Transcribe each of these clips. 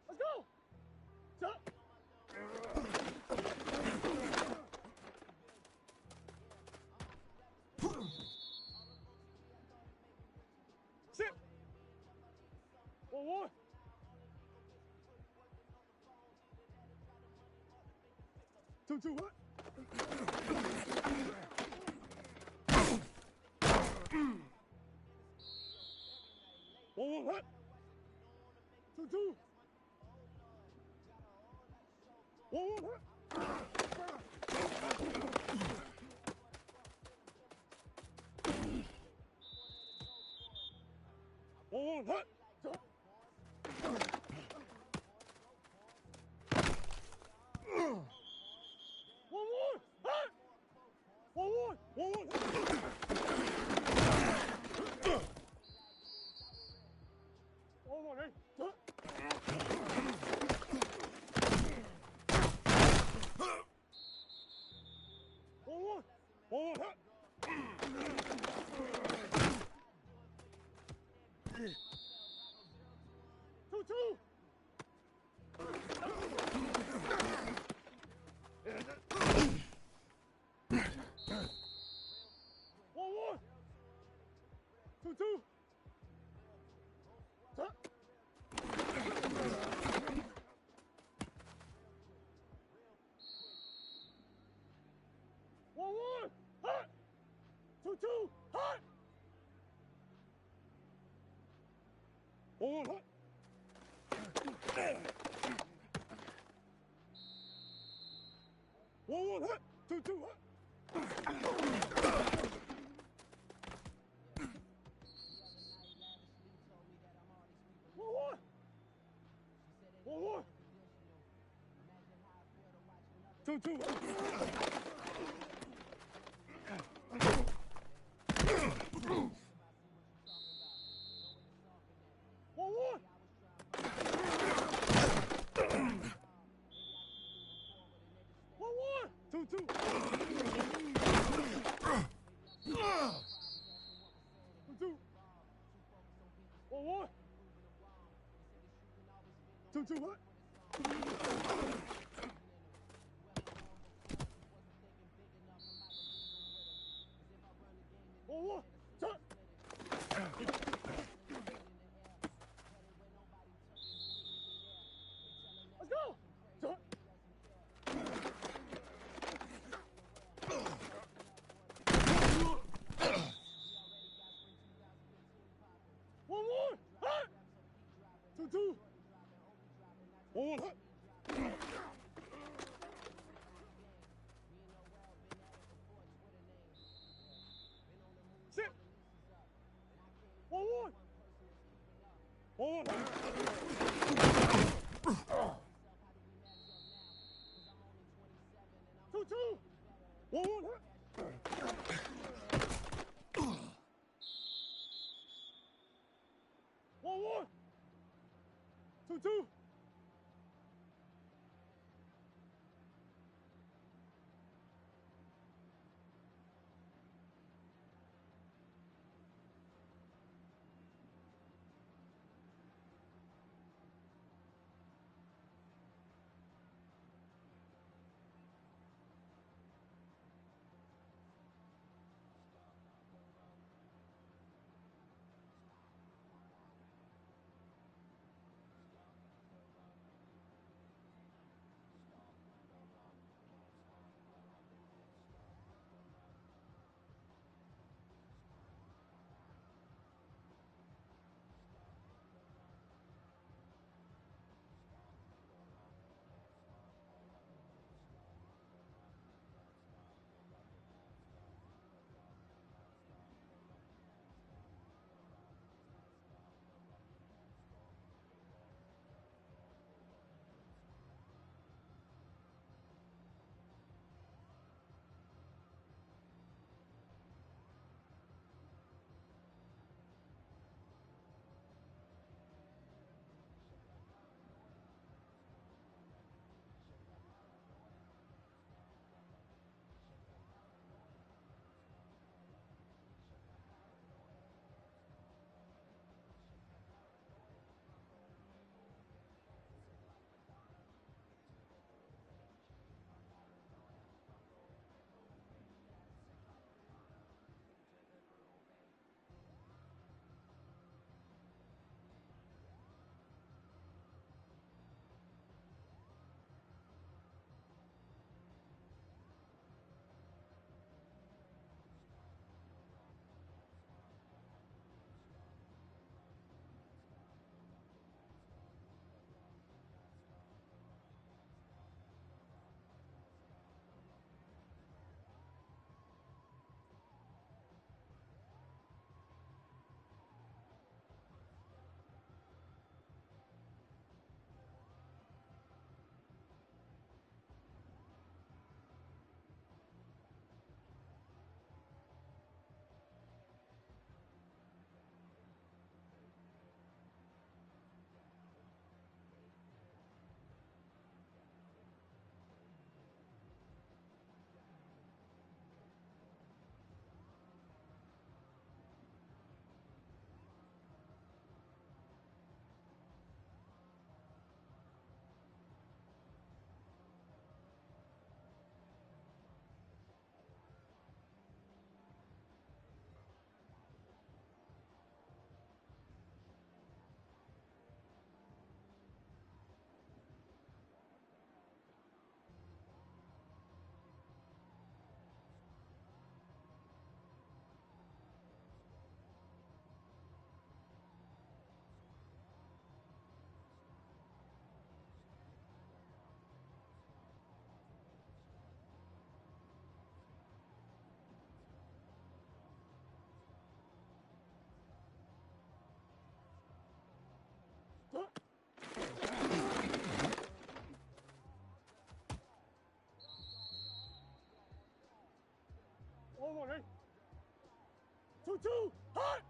Let's go! Stop! Sit! 1-1. 2-2, what? 1-1, what? 2-2. 1-1, what? 1-1, what? 1-1, what? 1-1, 1-1. 1-1, hey. 1-1, 1-1, what? 2-2. 1-1. 2-2. 1-1, hot. 2-2, hot. 1-1, hot. 1-1, hot. 2-2, hot. 1-1. 1-1. 2-2. 1-1. 1-1. 2-2. 2-2. 1-1. 2-2, what? 1-1. Shot. Let's go. Shot. 1-1. Hot. 2-2. 1-1. Hot. 1-1. 2-2. 1-1. 1-1. 2-2. Hold on, 2-2. Hot.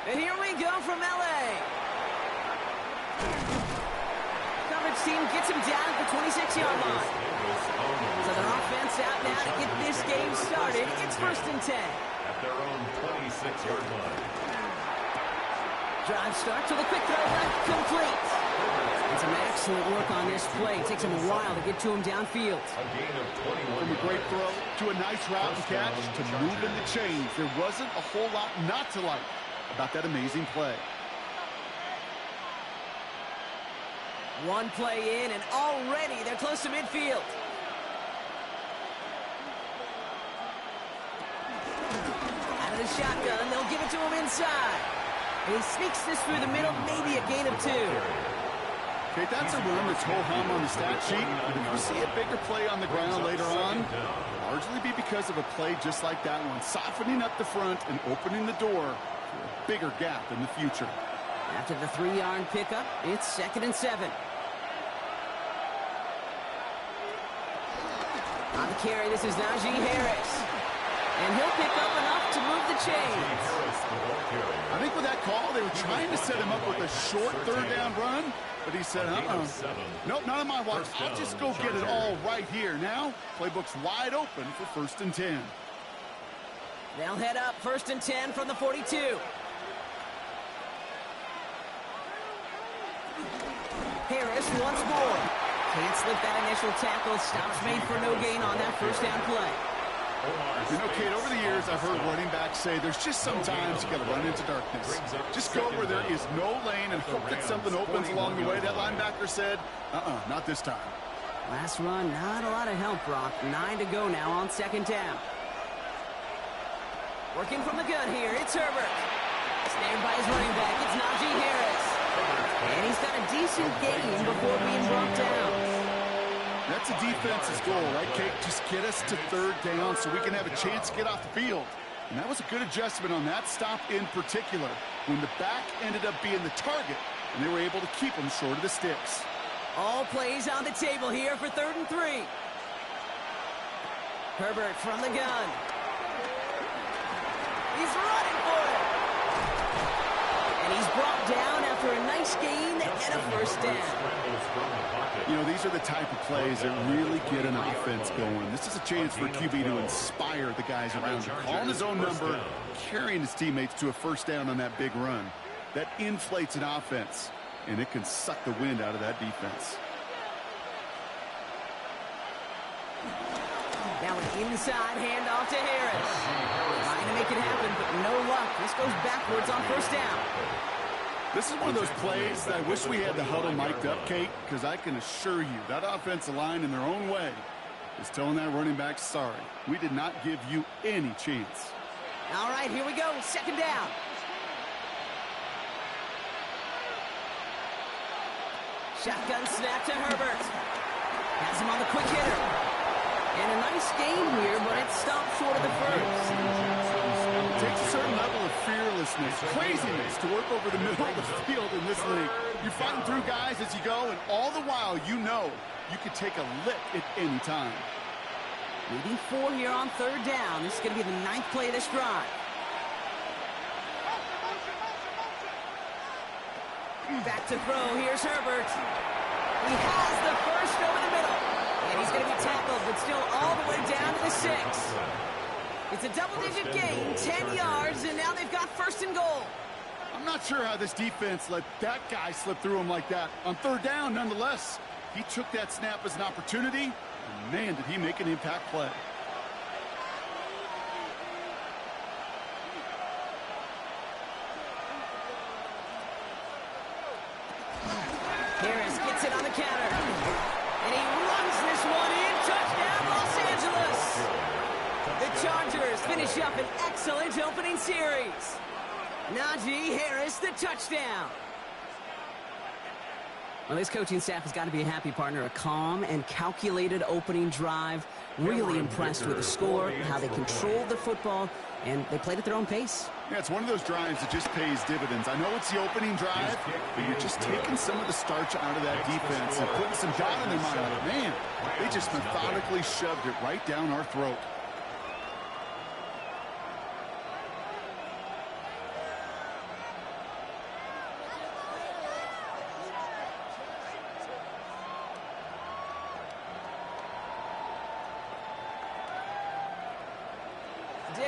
And here we go from LA. Coverage team gets him down at the 26-yard line. So the offense out now to get this game started. It's 1st and 10. At their own 26-yard line. Drive starts with a quick throw left, complete. And some excellent work on this play. It takes him a while to get to him downfield. A gain of 21. From a great throw to a nice route and catch to moving the chains. There wasn't a whole lot not to like about that amazing play. One play in, and already they're close to midfield. Out of the shotgun, they'll give it to him inside. And he sneaks this through the middle, maybe a gain of 2. Okay, that's a run that's ho-hum on the stat sheet. But if you see a bigger play on the ground later on, largely be because of a play just like that one, softening up the front and opening the door for a bigger gap in the future. After the 3-yard pickup, it's 2nd and 7. On the carry, this is Najee Harris. And he'll pick up enough to move the chains. I think with that call, they were trying to set him up with a short 3rd down run, but he said, nope, not on my watch. I'll just go get it all right here. Now, playbook's wide open for 1st and 10. They'll head up 1st and 10 from the 42. Harris once more. Can't slip that initial tackle. Stops made for no gain on that 1st down play. You know, Kate, over the years, I've heard running backs say there's just sometimes you got to run into darkness. Just go where there is no lane and hope that something opens along the way. That linebacker said, not this time. Last run, not a lot of help, Brock. 9 to go now on 2nd down. Working from the gun here, it's Herbert. Snared by his running back, it's Najee Harris. And he's got a decent gain before being brought down. That's a defense's goal, right, Kate? Just get us to 3rd down so we can have a chance to get off the field. And that was a good adjustment on that stop in particular, when the back ended up being the target, and they were able to keep him short of the sticks. All plays on the table here for 3rd and 3. Herbert from the gun. He's running for it. And he's brought down after a nice gain and a 1st down. You know, these are the type of plays that really get an offense going. This is a chance for QB to inspire the guys around him. Calling his own number, carrying his teammates to a 1st down on that big run. That inflates an offense, and it can suck the wind out of that defense. Now an inside handoff to Harris. Trying to make it happen, but no luck. This goes backwards on 1st down. This is one of those plays that I wish we had the huddle mic'd up, Kate, because I can assure you that offensive line in their own way is telling that running back, sorry, we did not give you any chance. All right, here we go. 2nd down. Shotgun snap to Herbert. Has him on the quick hitter. And a nice game here, but it stopped short of the 1st. It takes a certain level of fearlessness, craziness to work over the middle of the field in this league. You're fighting through guys as you go, and all the while you know you could take a lick at any time. Leading 4 here on 3rd down. This is going to be the 9th play of this drive. Back to throw. Here's Herbert. He has the 1st over the middle. And he's going to be tackled, but still all the way down to the 6. It's a double-digit gain, 10 yards, and now they've got 1st and goal. I'm not sure how this defense let that guy slip through him like that. On 3rd down, nonetheless, he took that snap as an opportunity, and man, did he make an impact play. Harris gets it on the counter. And he runs this one in. Touchdown, Los Angeles. The Chargers finish up an excellent opening series. Najee Harris, the touchdown. Well, this coaching staff has got to be a happy partner. A calm and calculated opening drive. Really impressed with the score, how they controlled the football, and they played at their own pace. Yeah, it's one of those drives that just pays dividends. I know it's the opening drive, but you're just taking some of the starch out of that defense and putting some doubt in their mind. Like, man, they just methodically shoved it right down our throat.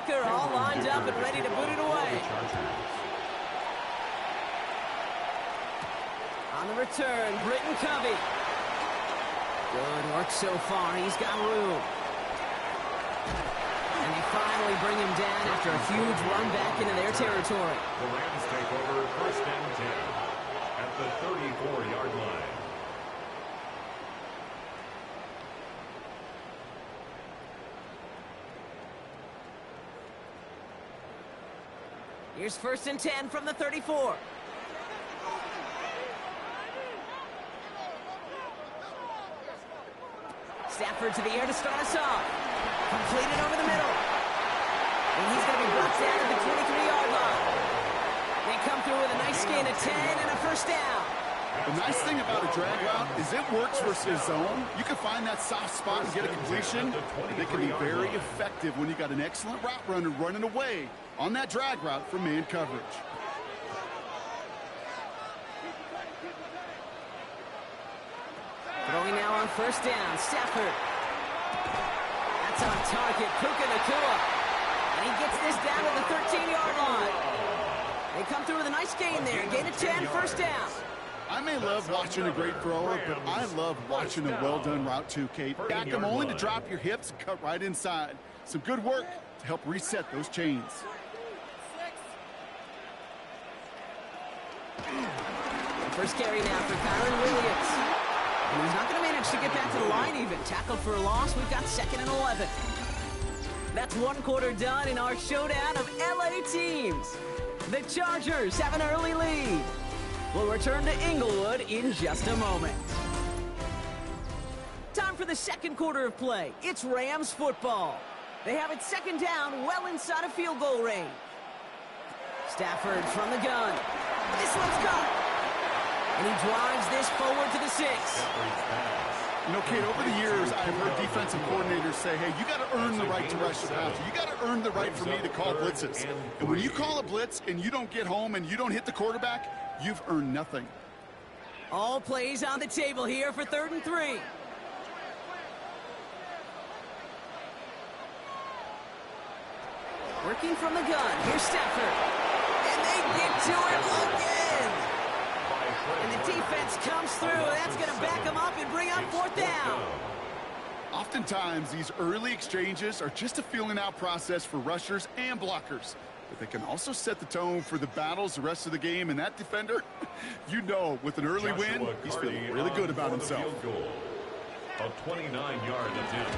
kicker all lined up and ready to boot it away. On the return, Britton Covey. Good work so far. He's got room. And they finally bring him down after a huge run back into their territory. The Rams take over 1st and 10 at the 34-yard line. Here's 1st and 10 from the 34. Stafford to the air to start us off. Completed over the middle. And he's going to be brought down at the 23-yard line. They come through with a nice gain of 10 and a 1st down. The nice thing about a drag route is it works versus zone. You can find that soft spot and get a completion. They can be very effective when you got an excellent route runner running away on that drag route from man coverage. Throwing now on 1st down, Stafford. That's on target, Puka Nacua. And he gets this down to the 13-yard line. They come through with a nice gain there. Gain of 10, 1st down. I may love watching a great thrower, but I love watching a well-done route too, Kate. Back him only to drop your hips and cut right inside. Some good work to help reset those chains. First carry now for Kyron Williams. And he's not going to manage to get back to the line even. Tackled for a loss. We've got 2nd and 11. That's 1 quarter done in our showdown of LA teams. The Chargers have an early lead. We'll return to Inglewood in just a moment. Time for the 2nd quarter of play. It's Rams football. They have it 2nd down, well inside of field goal range. Stafford from the gun. This one's cut. And he drives this forward to the 6. You know, Kate, over the years, I've heard defensive coordinators say, hey, you got to earn the right to rush the passer. You got to earn the right for me to call blitzes. And when you call a blitz and you don't get home and you don't hit the quarterback, you've earned nothing. All plays on the table here for 3rd and 3. Working from the gun. Here's Stafford. And they get to him again. And the defense comes through. That's going to back them up and bring up 4th down. Oftentimes, these early exchanges are just a feeling out process for rushers and blockers. But they can also set the tone for the battles the rest of the game. And that defender, you know, with an early win, he's feeling really good about himself. A 29-yard attempt.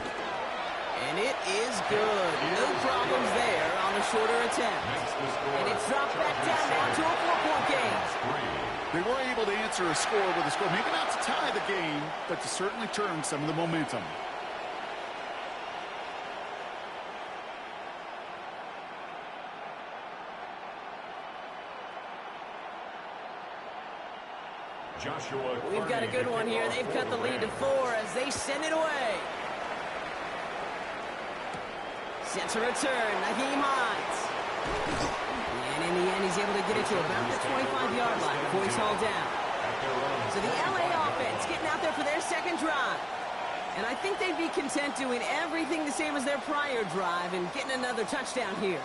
And it is good. No problems there on the shorter attempt. And it's dropped back down now to a 4-point game. They were able to answer a score with a score. Maybe not to tie the game, but to certainly turn some of the momentum. We've got a good one here. They've cut the lead to 4 as they send it away. Sets a return, Naheem Hines. And in the end, he's able to get it to about the 25-yard line before he's hauled down. So the LA offense getting out there for their 2nd drive. And I think they'd be content doing everything the same as their prior drive and getting another touchdown here.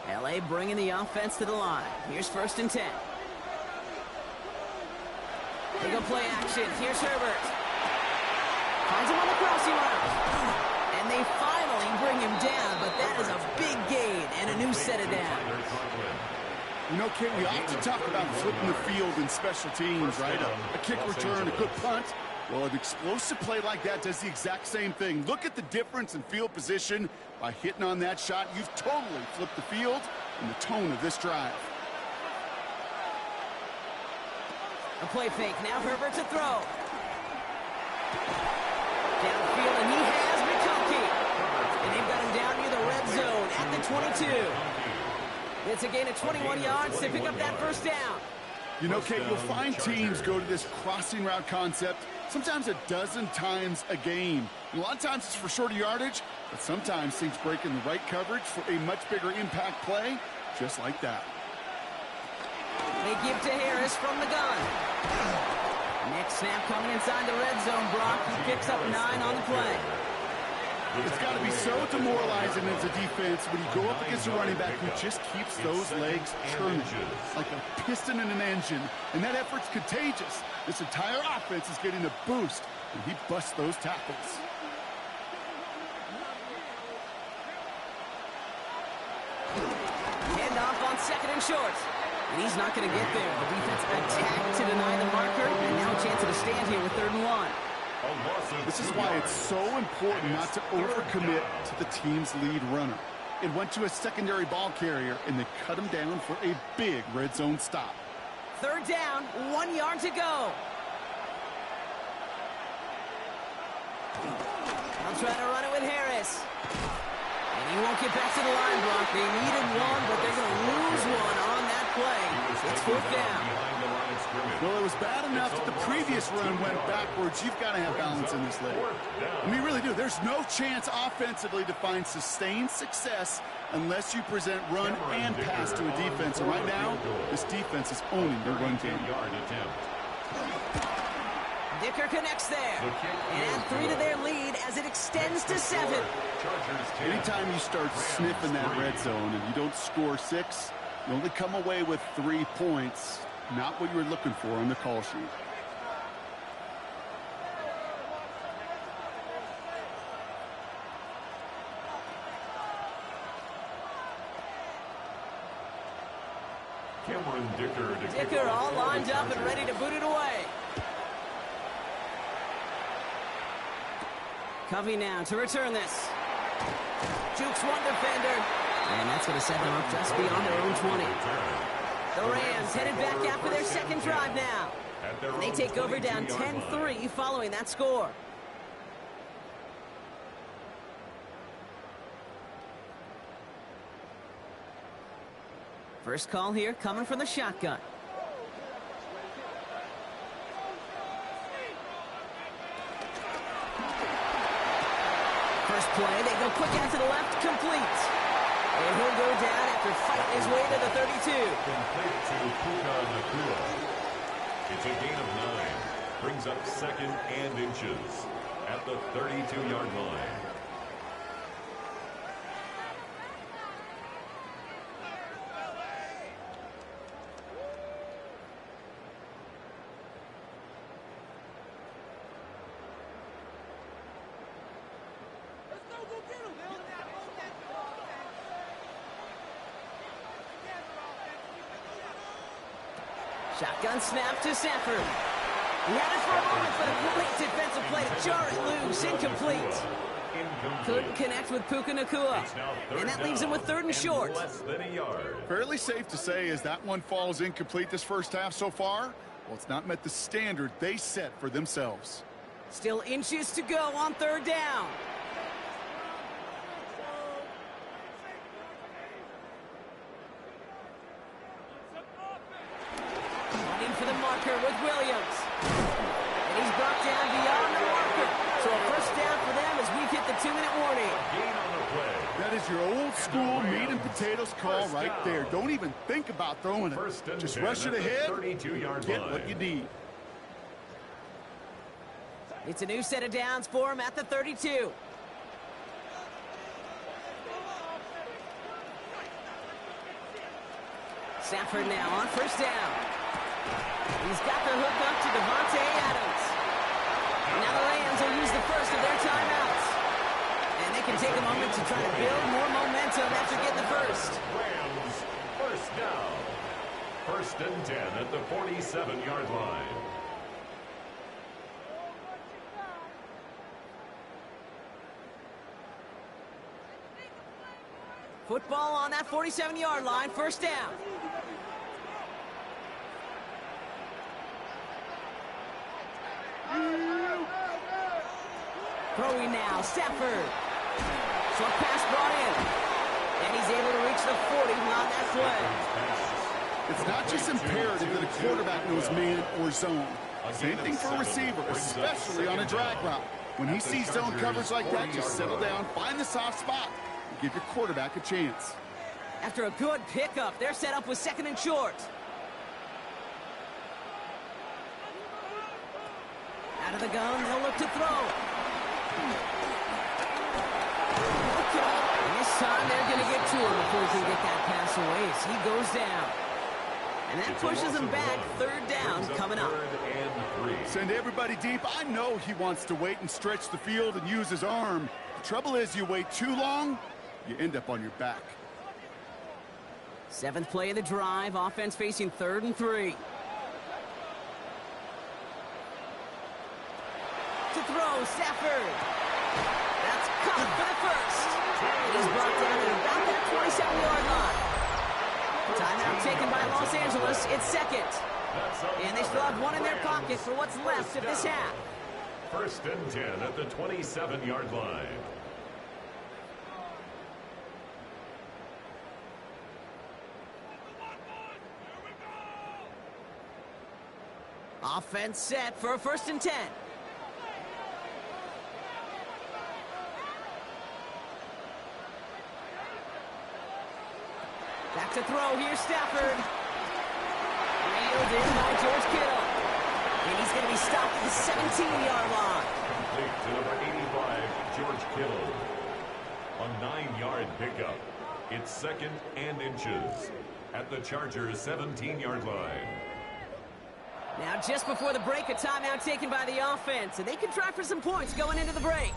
LA bringing the offense to the line. Here's 1st and 10. They go play action. Here's Herbert. Finds him on the crossing route. And they finally bring him down, but that is a big gain and a new set of downs. You know, Kate, we often talk about flipping the field in special teams, right? A kick return, a good punt. Well, an explosive play like that does the exact same thing. Look at the difference in field position. By hitting on that shot, you've totally flipped the field and the tone of this drive. A play fake. Now Herbert to throw. Downfield, and he has McConkey. And they've got him down near the red zone at the 22. It's a gain of 21 yards to pick up that 1st down. You know, Kate, you'll find teams go to this crossing route concept sometimes a dozen times a game. And a lot of times it's for shorter yardage, but sometimes teams break in the right coverage for a much bigger impact play, just like that. They give to Harris from the gun. Next snap coming inside the red zone, Brock. He picks up 9 on the play. It's got to be so demoralizing as a defense when you go up against a running back who just keeps those legs churning like a piston in an engine, and that effort's contagious. This entire offense is getting a boost, and he busts those tackles. Handoff on 2nd and short. And he's not going to get there. The defense attacked to deny the marker, and now a chance to stand here with 3rd and 1. This is why it's so important not to overcommit to the team's lead runner. It went to a secondary ball carrier, and they cut him down for a big red zone stop. 3rd down, 1 yard to go. They'll try to run it with Harris. And he won't get back to the line, Brock. They needed 1, but they're going to lose 1 on that play. It's 4th down. Well, it was bad enough that the previous run went backwards. You've got to have balance in this leg. I mean, you really do. There's no chance offensively to find sustained success unless you present run and pass to a defense. And right now, this defense is owning their run game. Dicker connects there. And add 3 to their lead as it extends to 7. Anytime you start sniffing that red zone and you don't score 6, you only come away with 3 points. Not what you were looking for on the call sheet. Dicker all lined up and ready to boot it away. Covey now to return this. Jukes one defender. And that's going to set them up just beyond their own 20. The Rams headed back after their 2nd drive now. And they take over down 10-3 following that score. First call here coming from the shotgun. First play, they go quick out to the left, complete. And he'll go down after fighting his way to the 32. Complete to Puka Nakua. It's a gain of 9. Brings up 2nd and inches at the 32-yard line. Shotgun snap to Sanford. He had it for a moment, but a great defensive play to jar it loose. Incomplete. Couldn't connect with Puka Nakua. And that leaves him with 3rd and short. Fairly safe to say as that one falls incomplete this first half so far, well, it's not met the standard they set for themselves. Still inches to go on 3rd down. For the marker with Williams. And he's brought down beyond the marker. So a 1st down for them as we've hit the 2-minute warning. That is your old school meat and potatoes call right there. Don't even think about throwing it. Just rush it ahead and get what you need. It's a new set of downs for him at the 32. Sanford now on 1st down. He's got the hook up to Devontae Adams. And now the Rams will use the first of their timeouts. And they can take a moment to try to build more momentum after getting the first. Rams, 1st down. 1st and 10 at the 47-yard line. Football on that 47-yard line, 1st down. Throwing now, Stafford. Short pass brought in. And he's able to reach the 40 on that play. It's not just imperative that a quarterback knows man or zone. Same thing for a receiver, especially on a drag route. When he sees zone coverage like that, just settle down, find the soft spot, and give your quarterback a chance. After a good pickup, they're set up with 2nd and short. Out of the gun, they'll look to throw. And this time they're going to get to him before he can get that pass away as he goes down. And that pushes him back. Third down coming up. Send everybody deep. I know he wants to wait and stretch the field and use his arm. The trouble is you wait too long, you end up on your back. 7th play of the drive. Offense facing 3rd and 3. To throw, Stafford. That's caught for the first. And he's brought down at about that 27-yard line. Timeout taken by Los Angeles. It's 2nd. And they still have one in their pocket for what's left of this half. 1st and 10 at the 27-yard line. Offense set for a 1st and 10. Back to throw. Here's Stafford. Reeled in by George Kittle. And he's going to be stopped at the 17-yard line. Complete to number 85, George Kittle. A 9-yard pickup. It's 2nd and inches at the Chargers' 17-yard line. Now, just before the break, a timeout taken by the offense, and they can try for some points going into the break.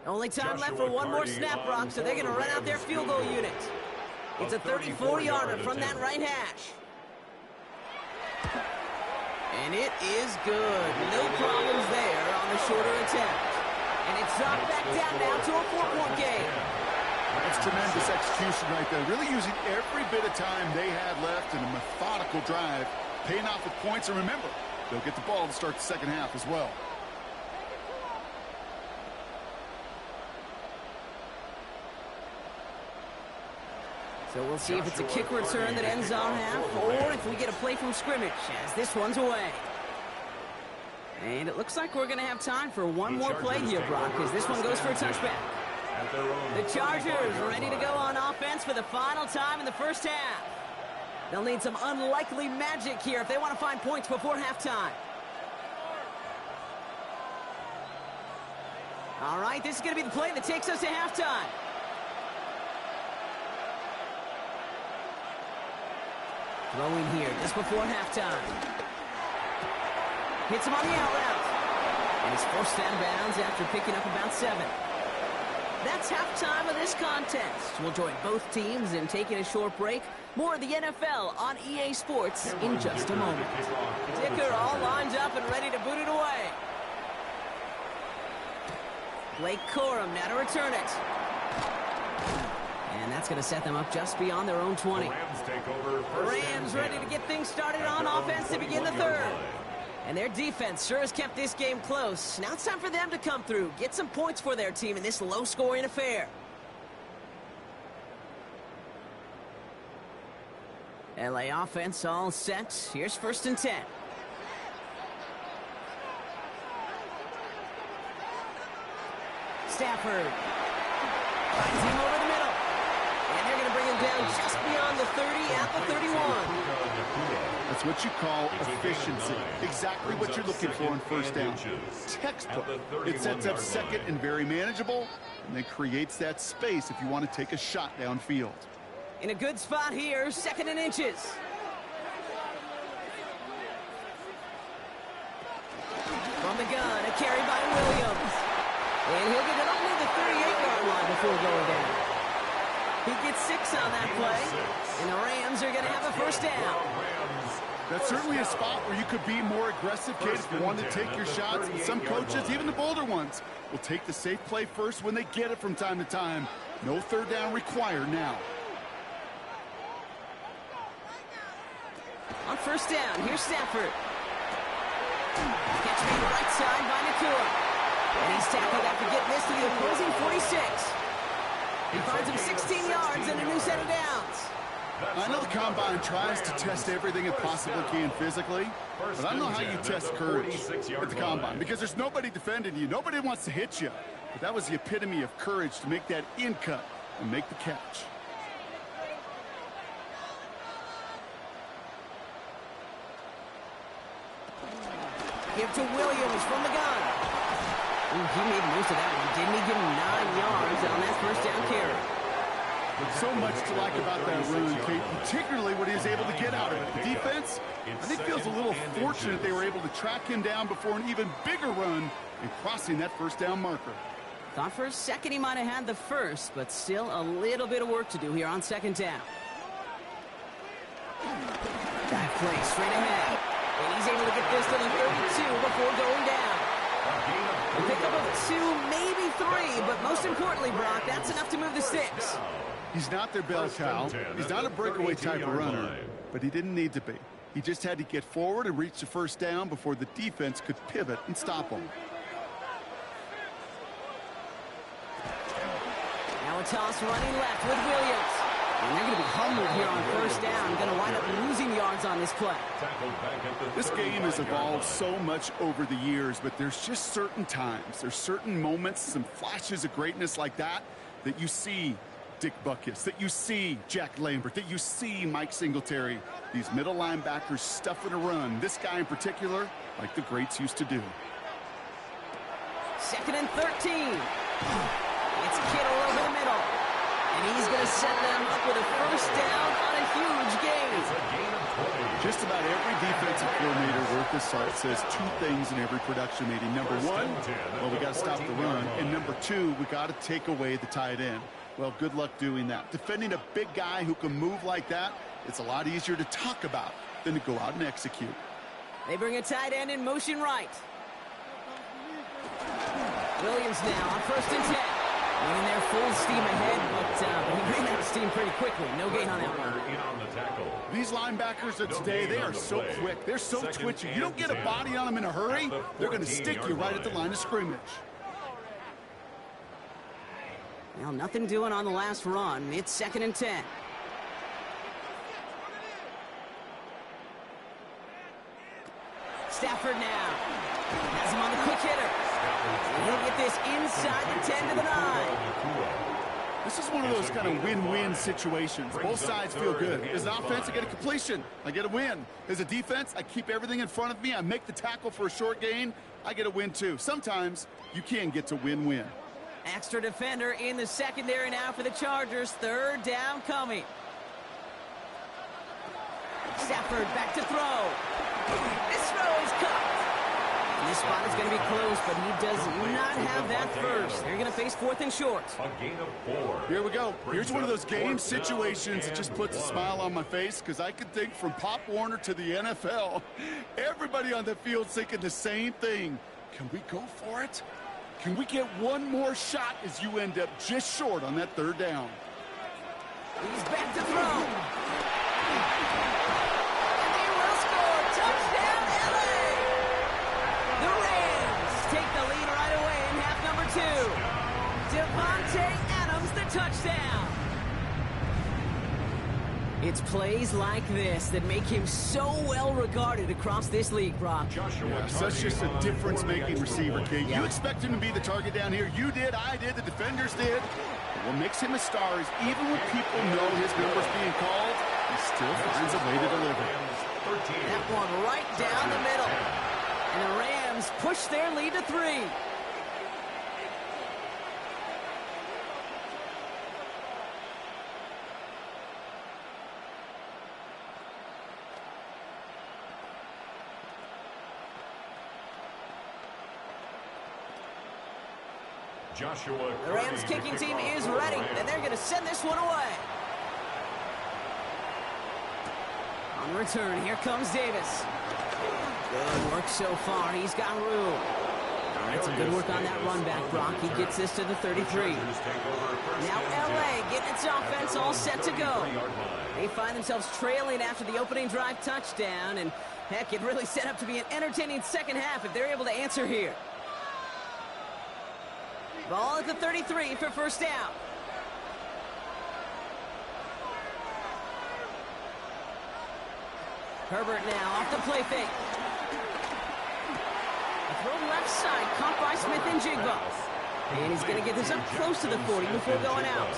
Only time left for one more snap, Brock, so they're going to run out their field goal unit. It's a 34-yarder from that right hash. And it is good. No problems there on the shorter attempt. And it's dropped back down now to a 4-point game. That's tremendous execution right there. Really using every bit of time they had left in a methodical drive, paying off with points. And remember, they'll get the ball to start the second half as well. So we'll see if it's a kick return that ends our half, or if we get a play from scrimmage, as this one's away. And it looks like we're going to have time for one more play here, Brock, as this one goes for a touchback. The Chargers are ready to go on offense for the final time in the first half. They'll need some unlikely magic here if they want to find points before halftime. All right, this is going to be the play that takes us to halftime. Throwing here just before halftime. Hits him on the out route. And he's forced out of bounds after picking up about 7. That's halftime of this contest. We'll join both teams in taking a short break. More of the NFL on EA Sports in just a moment. Dicker all lined up and ready to boot it away. Blake Corum now to return it. And that's going to set them up just beyond their own 20. The Rams ready to get things started on offense to begin the third. And their defense sure has kept this game close. Now it's time for them to come through, get some points for their team in this low-scoring affair. LA offense all set. Here's 1st and 10. Stafford finds him over the middle. And they're going to bring him down just beyond the 30 at the 31. That's what you call efficiency. Exactly what you're looking for in first down. Textbook. It sets up 2nd and very manageable, and then creates that space if you want to take a shot downfield. In a good spot here, 2nd and inches. From the gun, a carry by Williams. And he'll get it up near the 38-yard line before going down. He gets 6 on that play, and the Rams are going to have a first down. That's certainly a spot where you could be more aggressive, kid, if you want to take your shots. And some coaches, even the bolder ones, will take the safe play first when they get it from time to time. No third down required now. On first down, here's Stafford. Catch made right side by Nakua. And he's tackled after getting this to the opposing 46. He finds him 16 yards and a new set of downs. I know the Combine tries to test everything it possibly can physically, but I don't know how you test courage at the Combine, because there's nobody defending you. Nobody wants to hit you. But that was the epitome of courage to make that in cut and make the catch. Give to Williams from the gun. Ooh, he made most of that one, didn't he? Give him 9 yards on that first down carry. So much to like about that run, Kate, particularly what he was able to get out of it. The defense, I think, feels a little fortunate they were able to track him down before an even bigger run and crossing that first down marker. Thought for a second he might have had the first, but still a little bit of work to do here on second down. Dive play straight ahead. And he's able to get this to the 32 before going down. A pickup of 2, maybe 3, but most importantly, Brock, that's enough to move the 6. He's not their bell cow. He's not a breakaway type of runner, but he didn't need to be. He just had to get forward and reach the first down before the defense could pivot and stop him. Now a toss running left with Williams. And they're going to be humbled here on first down. Going to wind up losing yards on this play. This game has evolved so much over the years, but there's just certain times, there's certain moments, some flashes of greatness like that you see Dick Butkus, that you see Jack Lambert, that you see Mike Singletary. These middle linebackers stuffing a run. This guy in particular, like the greats used to do. 2nd and 13. It's Kittle over the middle. And he's going to set them up with a first down on a huge gain. Just about every defensive coordinator worth his salt says 2 things in every production meeting. Number 1, well, we got to stop the run. And number 2, we got to take away the tight end. Well, good luck doing that. Defending a big guy who can move like that, it's a lot easier to talk about than to go out and execute. They bring a tight end in motion right. Williams now on 1st and 10. Running there full steam ahead, but he ran out of steam pretty quickly. No gain on that one. These linebackers of today, they are so quick. They're so twitchy. You don't get a body on them in a hurry, they're going to stick you right at the line of scrimmage. Well, nothing doing on the last run. It's 2nd and 10. Stafford now. Has him on the quick hitter. And he'll get this inside the 10 to the 9. This is one of those kind of win-win situations. Both sides feel good. As an offense, I get a completion. I get a win. As a defense, I keep everything in front of me. I make the tackle for a short gain. I get a win, too. Sometimes you can get to win-win. Extra defender in the secondary now for the Chargers. 3rd down coming. Stafford back to throw. This throw is cut. And this spot is going to be close, but he does not have that first. They're going to face 4th and short. A gain of 4. Here we go. Here's one of those game situations that just puts a smile on my face, because I can think from Pop Warner to the NFL. Everybody on the field thinking the same thing. Can we go for it? Can we get one more shot as you end up just short on that 3rd down? He's back to throw. And he will score. Touchdown, LA! The Rams take the lead right away in half number 2. Devontae Adams, the touchdown. It's plays like this that make him so well regarded across this league, Brock. Yeah, such just a difference-making receiver, Kate. You expect him to be the target down here. You did, I did, the defenders did. But what makes him a star is even when people know his number's being called, he still finds a way to deliver. That one right down the middle. And the Rams push their lead to 3. The Rams kicking team is ready, and they're going to send this one away. On the return, here comes Davis. Good work so far. He's got room. All right, some good work on that run back, Brock. He gets this to the 33. Now LA getting its offense all set to go. They find themselves trailing after the opening drive touchdown, and heck, it really set up to be an entertaining second half if they're able to answer here. Ball at the 33 for first down. Herbert now off the play fake. A throw left side, caught by Smith and Jigba. And he's going to get this up close to the 40 before going out.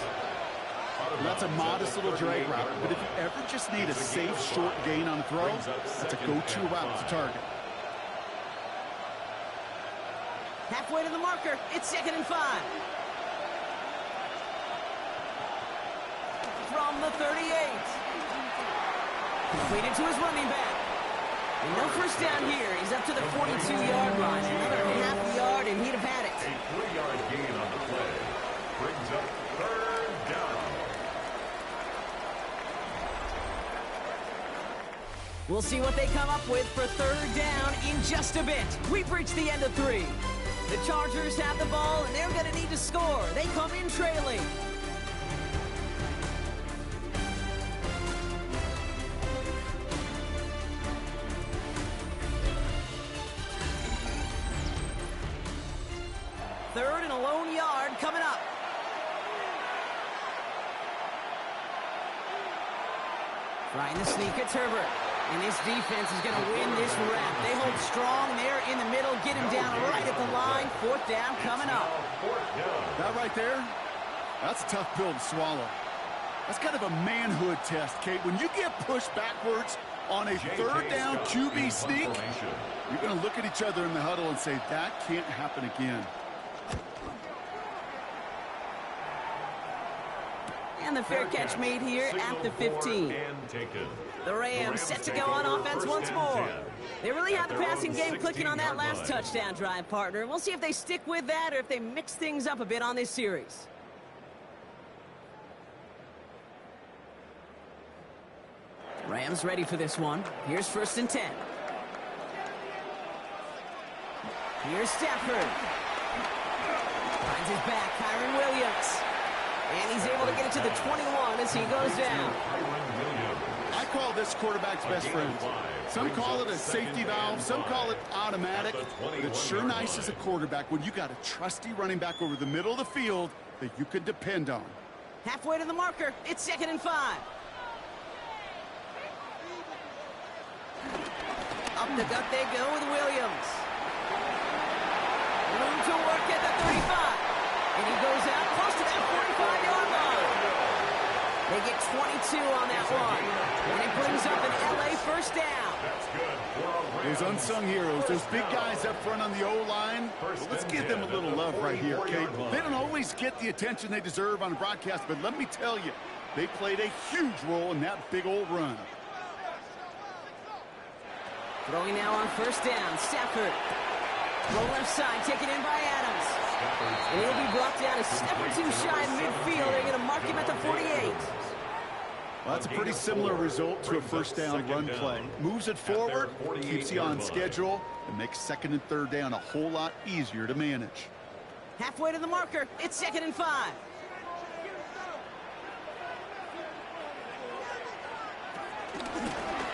That's a modest little drag route, but if you ever just need a safe, short gain on a throw, that's a go-to route to target. Halfway to the marker, it's 2nd and 5. From the 38. Completed to his running back. And no first down here. He's up to the 42-yard line. Another half yard, and he'd have had it. A 3-yard gain on the play. Brings up 3rd down. We'll see what they come up with for 3rd down in just a bit. We've reached the end of 3. The Chargers have the ball, and they're going to need to score. They come in trailing. Third and a lone yard coming up. Trying the sneak at Herbert. And this defense is going to win this rep. They hold strong there in the middle. Get him down right at the line. 4th down coming up. That right there, that's a tough pill to swallow. That's kind of a manhood test, Kate. When you get pushed backwards on a 3rd down QB sneak, you're going to look at each other in the huddle and say, that can't happen again. And the fair catch made here at the 15. The Rams set to go on offense once more. They really had the passing game clicking on that last touchdown drive, partner. We'll see if they stick with that or if they mix things up a bit on this series. Rams ready for this one. Here's 1st and 10. Here's Stafford. Finds his back, Kyron Williams. And he's able to get it to the 21 as he goes down. I call this quarterback's best friend. Some call it a safety valve. Some call it automatic. But it's sure nice as a quarterback when you got a trusty running back over the middle of the field that you can depend on. Halfway to the marker. It's 2nd and 5. Up the gut they go with Williams. Room to work at the 35. And he goes out close to that 45-yard line. They get 22 on that one. And it brings up an LA 1st down. Those unsung heroes, those big guys up front on the O-line, well, let's give them a little love right here, Kate. They don't always get the attention they deserve on the broadcast, but let me tell you, they played a huge role in that big old run. Throwing now on 1st down, Stafford. Throw left side, taken in by Adams. And he'll be brought down a step or two shy in midfield. They're going to mark him at the 48. Well, that's a pretty similar result to a 1st down run play. Moves it forward, keeps you on schedule, and makes 2nd and 3rd down a whole lot easier to manage. Halfway to the marker, it's 2nd and 5.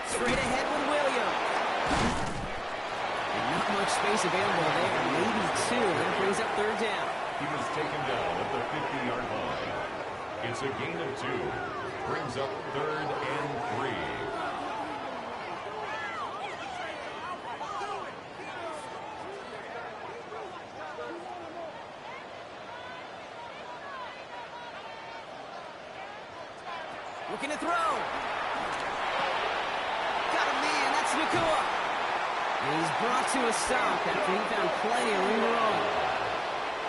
Straight ahead with Williams. And not much space available there, maybe 2. That brings up 3rd down. He was taken down at the 50-yard line. It's a gain of 2. Brings up 3rd and 3. Looking to throw. Got a man, that's Nakua. And he's brought to a stop after he found plenty of room to roll.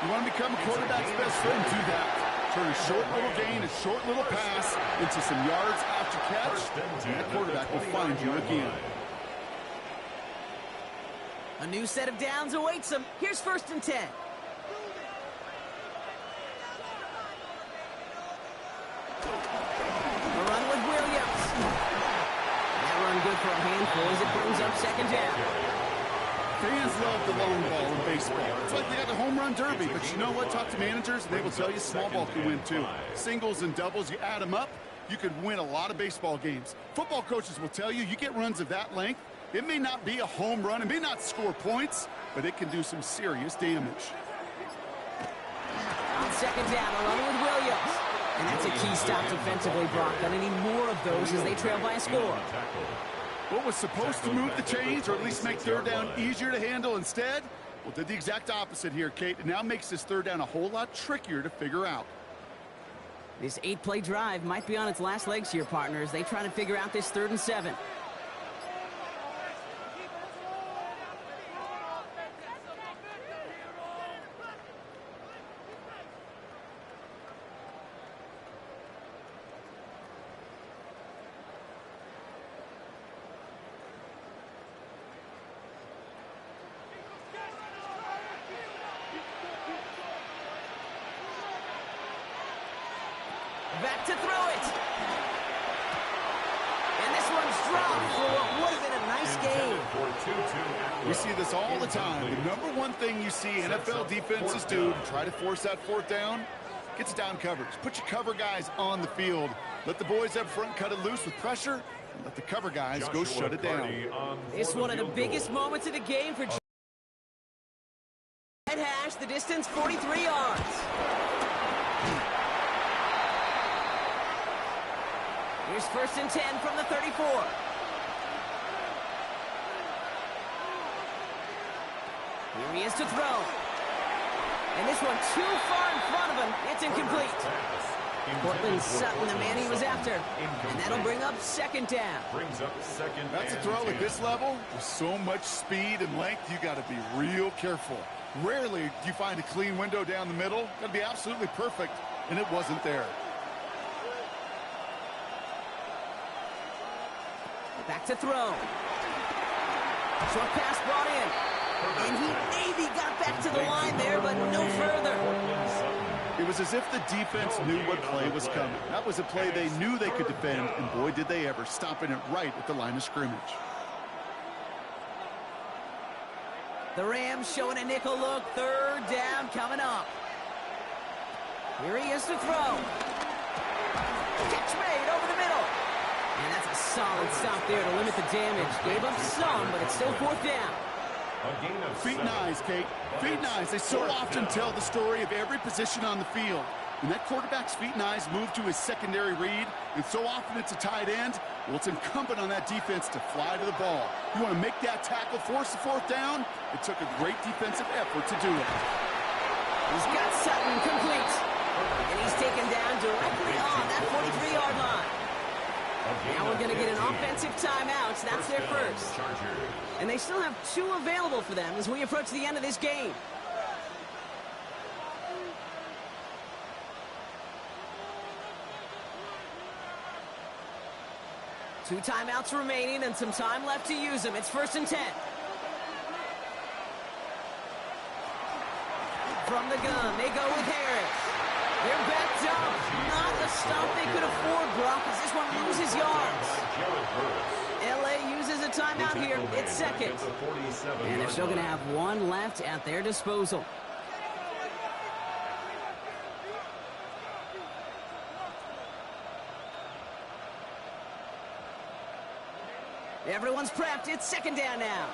You want to become a quarterback's best friend, do that. Turn a short little gain, a short little pass into some yards after catch, and the quarterback will find you again. A new set of downs awaits him. Here's 1st and 10. A run with Williams. That run good for a handful as it brings up 2nd down. Fans love the long ball in baseball. It's like they got the home run derby, but you know what? Talk to managers, and they will tell you small ball can win too. Singles and doubles, you add them up, you could win a lot of baseball games. Football coaches will tell you, you get runs of that length, it may not be a home run, it may not score points, but it can do some serious damage. On 2nd down, a run with Williams. And that's a key stop defensively, Brock. Gonna need more of those as they trail by a score. What was supposed to move the chains, or at least make third down easier to handle instead? Well, did the exact opposite here, Kate. It now makes this third down a whole lot trickier to figure out. This 8-play drive might be on its last legs here, partners. They try to figure out this 3rd and 7. Back to throw it. And this one's dropped for what would have been a nice game. We see this all the time. The number one thing you see NFL defenses do to try to force that 4th down, gets down coverage. Put your cover guys on the field. Let the boys up front cut it loose with pressure, and let the cover guys go shut it down. It's one of the biggest moments of the game for Red hash, the distance 43 yards. Here's 1st and 10 from the 34. Here he is to throw. And this one too far in front of him. It's incomplete. Portland Sutton, the man he was after. And that'll bring up 2nd down. That's a throw at this level. With so much speed and length, you got to be real careful. Rarely do you find a clean window down the middle. Got to be absolutely perfect, and it wasn't there. Back to throw. Short pass brought in. And he maybe got back to the line there, but no further. It was as if the defense knew what play was coming. That was a play they knew they could defend, and boy, did they ever, stopping it right at the line of scrimmage. The Rams showing a nickel look. 3rd down coming up. Here he is to throw. Catch made over the middle. And that's a solid stop there to limit the damage. Gave up some, but it's still 4th down. Feet and eyes, Kate. Feet and eyes. They so often tell the story of every position on the field. When that quarterback's feet and eyes move to his secondary read, and so often it's a tight end, well, it's incumbent on that defense to fly to the ball. You want to make that tackle, force the 4th down? It took a great defensive effort to do it. He's got Sutton complete. And he's taken down directly on that 43-yard line. Now we're going to get an offensive timeout. So that's their 1st. And they still have 2 available for them as we approach the end of this game. Two timeouts remaining and some time left to use them. It's 1st and 10. From the gun, they go with Harris. They're backed up. Not the stop they could afford, Brock, as this one loses yards. LA uses a timeout here. It's 2nd. And they're still going to have 1 left at their disposal. Everyone's prepped. It's 2nd down now.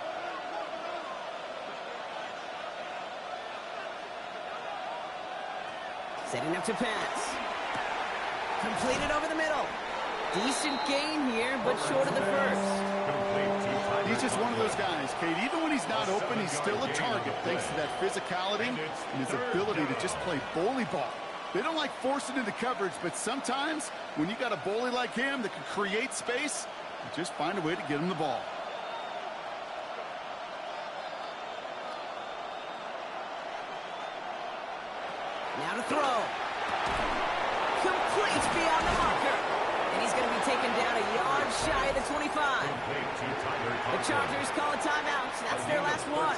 Setting up to pass. Completed over the middle. Decent gain here, but short of the 1st. He's just one of those guys, Kate. Even when he's not open, he's still a target thanks to that physicality and his ability to just play bully ball. They don't like forcing into coverage, but sometimes when you got a bully like him that can create space, you just find a way to get him the ball. Now to throw. Complete beyond the marker. And he's going to be taken down a yard shy of the 25. The Chargers call a timeout. That's their last one.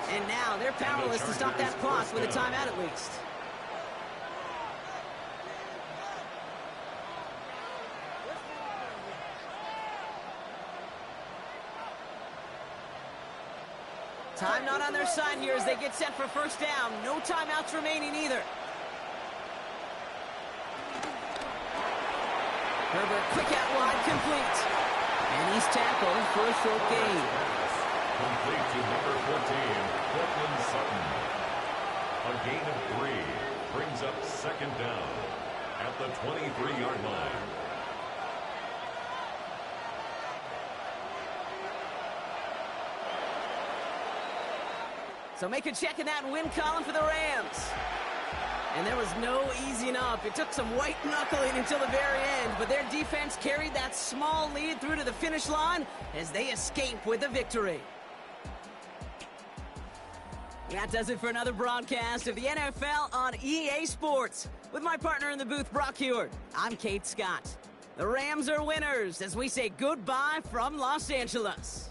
And now they're powerless to stop that clock with a timeout at least. Time not on their side here as they get set for 1st down. No timeouts remaining either. Herbert, quick out wide, complete. And he's tackled for a short gain. Complete to number 14, Portland Sutton. A gain of 3 brings up 2nd down at the 23-yard line. So make a check in that win column for the Rams. And there was no easing up. It took some white knuckling until the very end, but their defense carried that small lead through to the finish line as they escape with a victory. That does it for another broadcast of the NFL on EA Sports. With my partner in the booth, Brock Heward, I'm Kate Scott. The Rams are winners as we say goodbye from Los Angeles.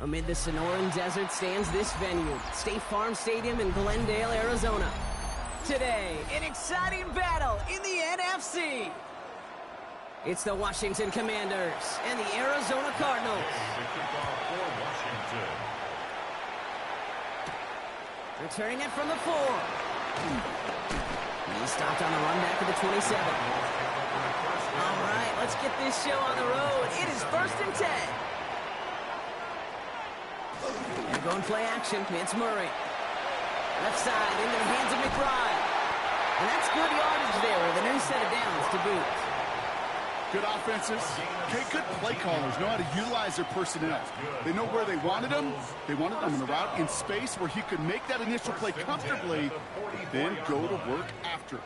Amid the Sonoran Desert stands this venue, State Farm Stadium in Glendale, Arizona. Today, an exciting battle in the NFC. It's the Washington Commanders and the Arizona Cardinals. The kickoff for Washington. Returning it from the 4. He stopped on the run back to the 27. All right, let's get this show on the road. It is 1st and 10. And going play action, it's Murray. Left side into the hands of McBride. And that's good yardage there with a new set of downs to boot. Good offenses. Okay, good play callers know how to utilize their personnel. They know where they wanted them. They wanted them in a route in space where he could make that initial play comfortably, then go to work after.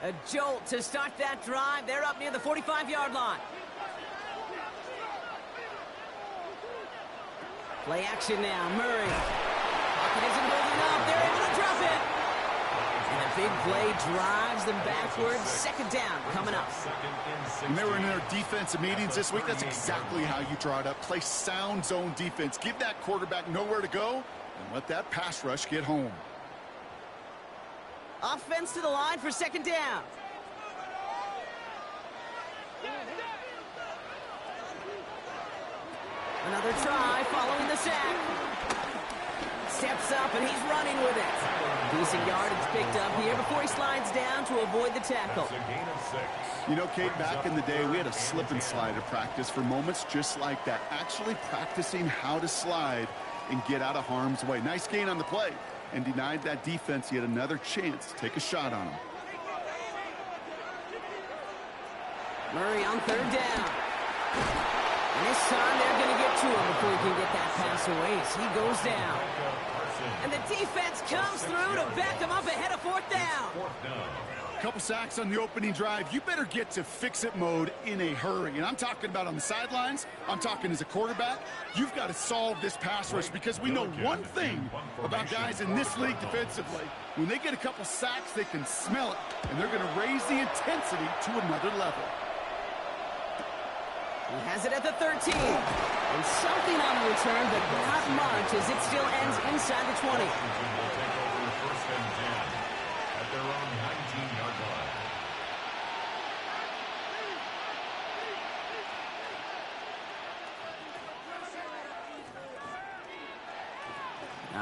A jolt to start that drive. They're up near the 45-yard line. Play action now. Murray. Pocket isn't holding up. They're able to drop it. And a big play drives them backwards. 2nd down coming up. When they were in their defensive meetings this week, that's exactly how you draw it up. Play sound zone defense. Give that quarterback nowhere to go and let that pass rush get home. Offense to the line for 2nd down. Another try following the sack. Steps up and he's running with it. Decent yardage picked up here before he slides down to avoid the tackle. That's a gain of 6. You know, Kate, back in the day, we had a slip and slide at practice for moments just like that. Actually practicing how to slide and get out of harm's way. Nice gain on the play and denied that defense yet another chance to take a shot on him. Murray on 3rd down. And this time they're going to get to him before he can get that pass away as he goes down. And the defense comes through to back him up ahead of 4th down. Couple sacks on the opening drive. You better get to fix-it mode in a hurry. And I'm talking about on the sidelines. I'm talking as a quarterback. You've got to solve this pass rush because we know one thing about guys in this league defensively. When they get a couple sacks, they can smell it, and they're going to raise the intensity to another level. He has it at the 13. And something on the return, but not much as it still ends inside the 20. Washington will take over 1st and 10 at their own 19-yard line.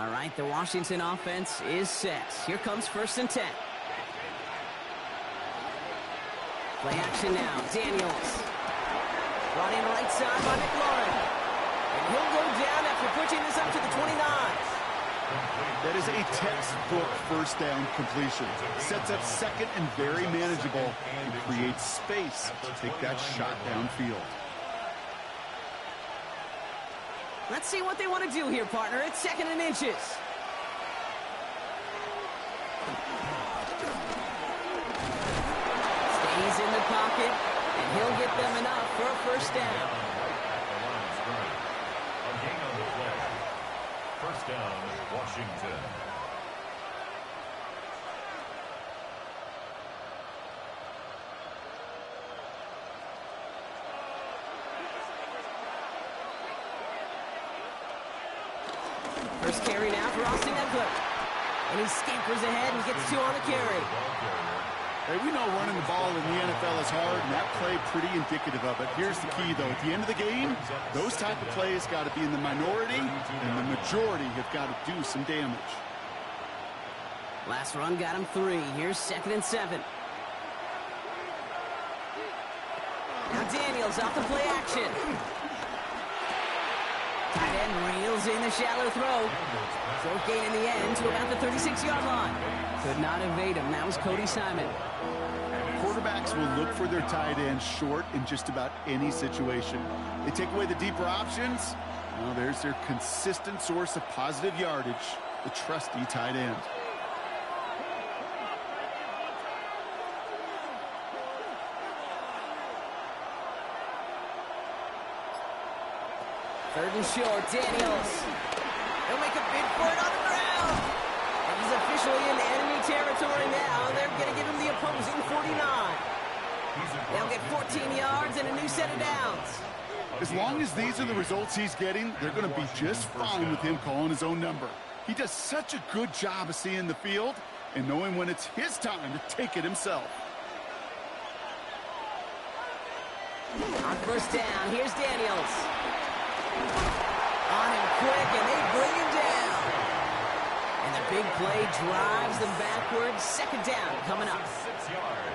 All right, the Washington offense is set. Here comes 1st and 10. Play action now. Daniels. Brought in right side by McLaurin. And he'll go down after pushing this up to the 29. That is a textbook 1st down completion. Sets up 2nd and very manageable and creates space to take that shot downfield. Let's see what they want to do here, partner. It's 2nd and inches. Stays in the pocket, and he'll get them enough for a 1st down. A gain on the play. 1st down, Washington. First carry now for Austin Eckler. And he scampers ahead and gets 2 on the carry. Hey, we know running the ball in the NFL is hard, and that play pretty indicative of it. Here's the key, though. At the end of the game, those type of plays got to be in the minority, and the majority have got to do some damage. Last run got him 3. Here's 2nd and 7. Now Daniels off the play action. Tight end reels in the shallow throw. 4th gain in the end to about the 36-yard line. Could not evade him. That was Cody Simon. Quarterbacks will look for their tight end short in just about any situation. They take away the deeper options. Well, there's their consistent source of positive yardage, the trusty tight end. Third and short, Daniels. He'll make a big for it on the ground. And He's officially in enemy territory now. They're going to give him the opposing 49. They'll get 14 yards and a new set of downs. As long as these are the results he's getting, they're going to be just fine with him calling his own number. He does such a good job of seeing the field and knowing when it's his time to take it himself. On first down, here's Daniels. On him quick, and they bring him down. And the big play drives them backwards. Second down coming up.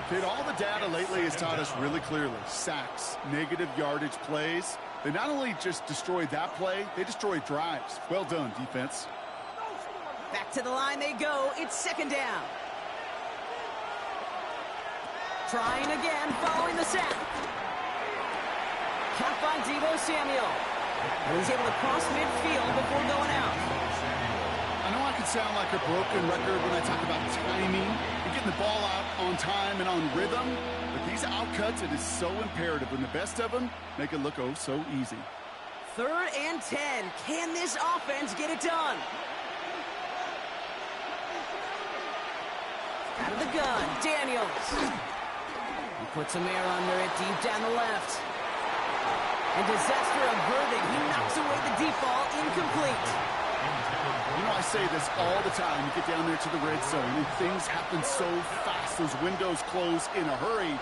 Kid, all the data lately has taught us really clearly. Sacks, negative yardage plays. They not only just destroy that play, they destroy drives. Well done, defense. Back to the line they go. It's second down. Trying again, following the sack. Caught by Deebo Samuel. And he's able to cross midfield before going out. I know I can sound like a broken record when I talk about timing and getting the ball out on time and on rhythm, but these outcuts, it is so imperative when the best of them make it look oh so easy. 3rd and 10. Can this offense get it done? Out of the gun, Daniels. He puts some air under it deep down the left. And disaster averted. He knocks away the deep ball, incomplete. You know, I say this all the time. You get down there to the red zone, and things happen so fast. Those windows close in a hurry.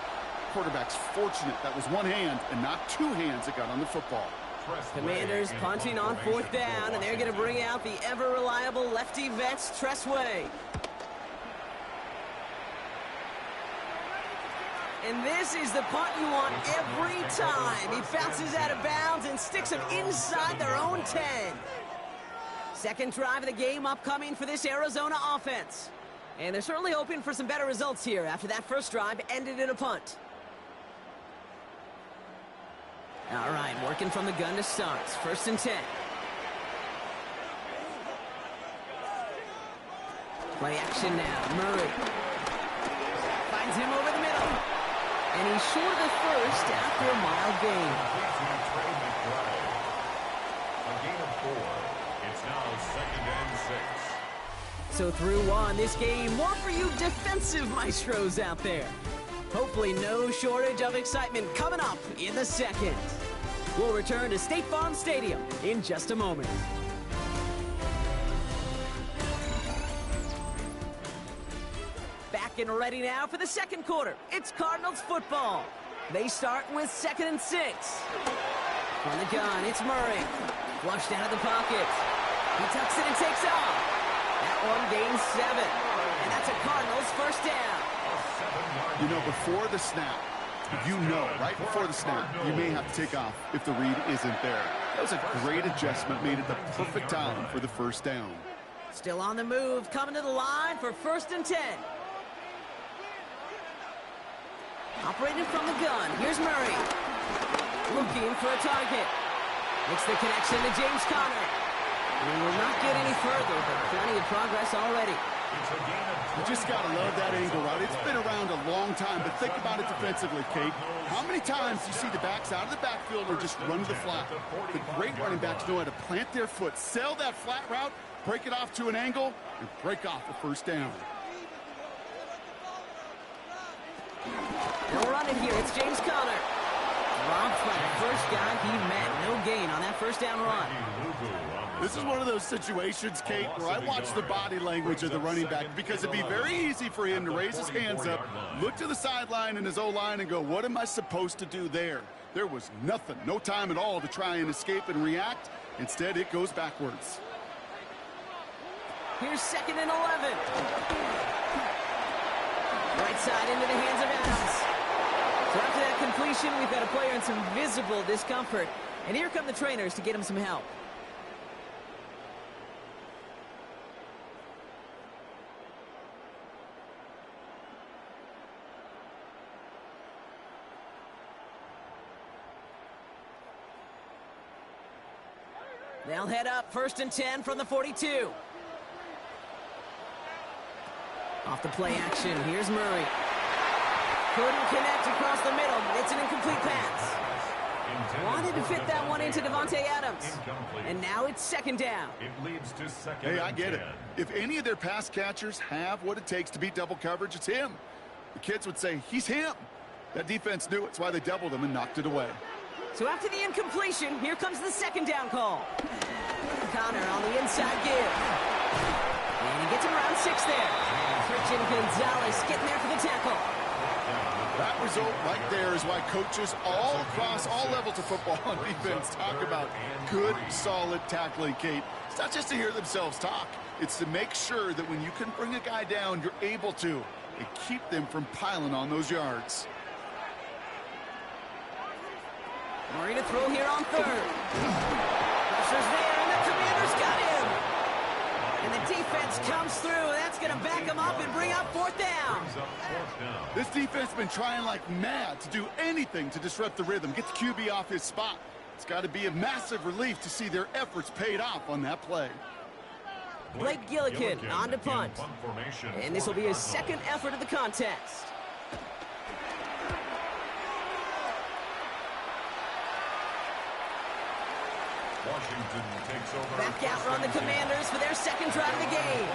Quarterback's fortunate that was one hand and not two hands that got on the football. Commanders punting on 4th down, and they're going to bring out the ever-reliable lefty vets, Tressway. And this is the punt you want every time. He bounces out of bounds and sticks them inside their own 10. Second drive of the game upcoming for this Arizona offense. And they're certainly hoping for some better results here after that first drive ended in a punt. All right, working from the gun to start. 1st and 10. Play action now. Murray finds him over the middle. And he's short of the first after a mild gain. A gain of 4. It's now 2nd and 6. So through one, this game, more for you defensive maestros out there. Hopefully no shortage of excitement coming up in the second. We'll return to State Farm Stadium in just a moment. Back and ready now for the second quarter. It's Cardinals football. They start with 2nd and 6. On the gun, it's Murray. Flushed out of the pocket. He tucks it and takes off. That one gains 7. And that's a Cardinals first down. You know, before the snap, you know, right before the snap, you may have to take off if the read isn't there. That was a great adjustment, made it the perfect time for the first down. Still on the move, coming to the line for 1st and 10. Operating from the gun, here's Murray. Looking for a target. Makes the connection to James Conner. We will not get any further, but plenty of progress already. You just got to love that angle route. It's been around a long time, but think about it defensively, Kate. How many times do you see the backs out of the backfield or just run to the flat? The great running backs know how to plant their foot, sell that flat route, break it off to an angle, and break off the first down. They'll run it here. It's James Conner. Robbed by the first guy he met. No gain on that first down run. This is one of those situations, Kate, where I watch the body language of the running back because it'd be very easy for him to raise his hands up, look to the sideline in his O-line and go, what am I supposed to do there? There was nothing, no time at all to try and escape and react. Instead, it goes backwards. Here's 2nd and 11. Right side into the hands of Adams. So after that completion, we've got a player in some visible discomfort. And here come the trainers to get him some help. They'll head up 1st and 10 from the 42. Off the play action, here's Murray. Couldn't connect across the middle. It's an incomplete pass. Wanted to fit that one into Devontae Adams. Incomplete. And now it's second down. It leads to second. Hey, I and get it. 10. If any of their pass catchers have what it takes to beat double coverage, it's him. The kids would say, he's him. That defense knew it's why they doubled him and knocked it away. So after the incompletion, here comes the second down call. Connor on the inside give. And he gets him around 6 there. Christian Gonzalez getting there for the tackle. That result right there is why coaches all across all levels of football on defense talk about good, solid tackling, Kate. It's not just to hear themselves talk. It's to make sure that when you can bring a guy down, you're able to, and keep them from piling on those yards. Murray to throw here on third. Pressure's there, and the Commanders got him. And the defense comes through. That's going to back him up and bring up fourth down. This defense has been trying like mad to do anything to disrupt the rhythm, get the QB off his spot. It's got to be a massive relief to see their efforts paid off on that play. Blake Gillikin on to punt. And this will be his second effort of the contest. Washington takes over. Back out run the Commanders for their second drive of the game.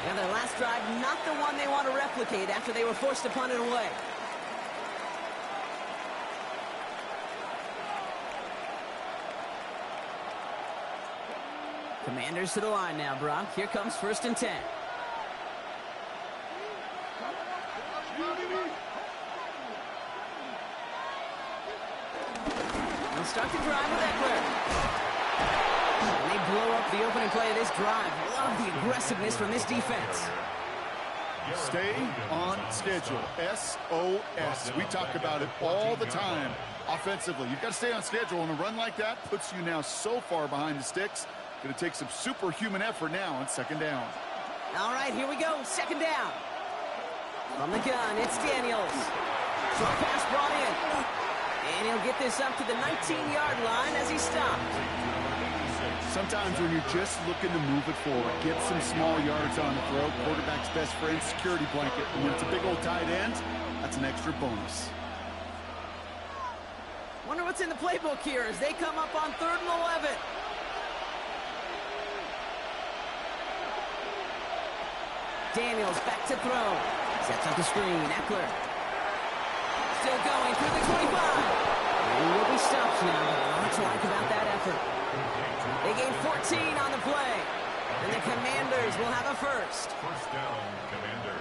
And their last drive, not the one they want to replicate after they were forced to punt it away. Commanders to the line now, Brock. Here comes 1st and 10. They'll start the drive with Eckler. And they blow up the opening play of this drive. Love the aggressiveness from this defense. Stay on schedule. SOS. We talk about it all the time offensively. You've got to stay on schedule, and a run like that puts you now so far behind the sticks. Going to take some superhuman effort now on second down. All right, here we go. Second down. From the gun, it's Daniels. Short pass brought in. And he'll get this up to the 19-yard line as he stopped. Sometimes when you're just looking to move it forward, get some small yards on the throw, quarterback's best friend, security blanket. And when it's a big old tight end, that's an extra bonus. Wonder what's in the playbook here as they come up on 3rd and 11. Daniels back to throw. Sets up the screen. Eckler. Still going through the 25. He will be stopped now. Not to like about that effort. They gain 14 on the play. And the Commanders will have a first. First down, Commanders.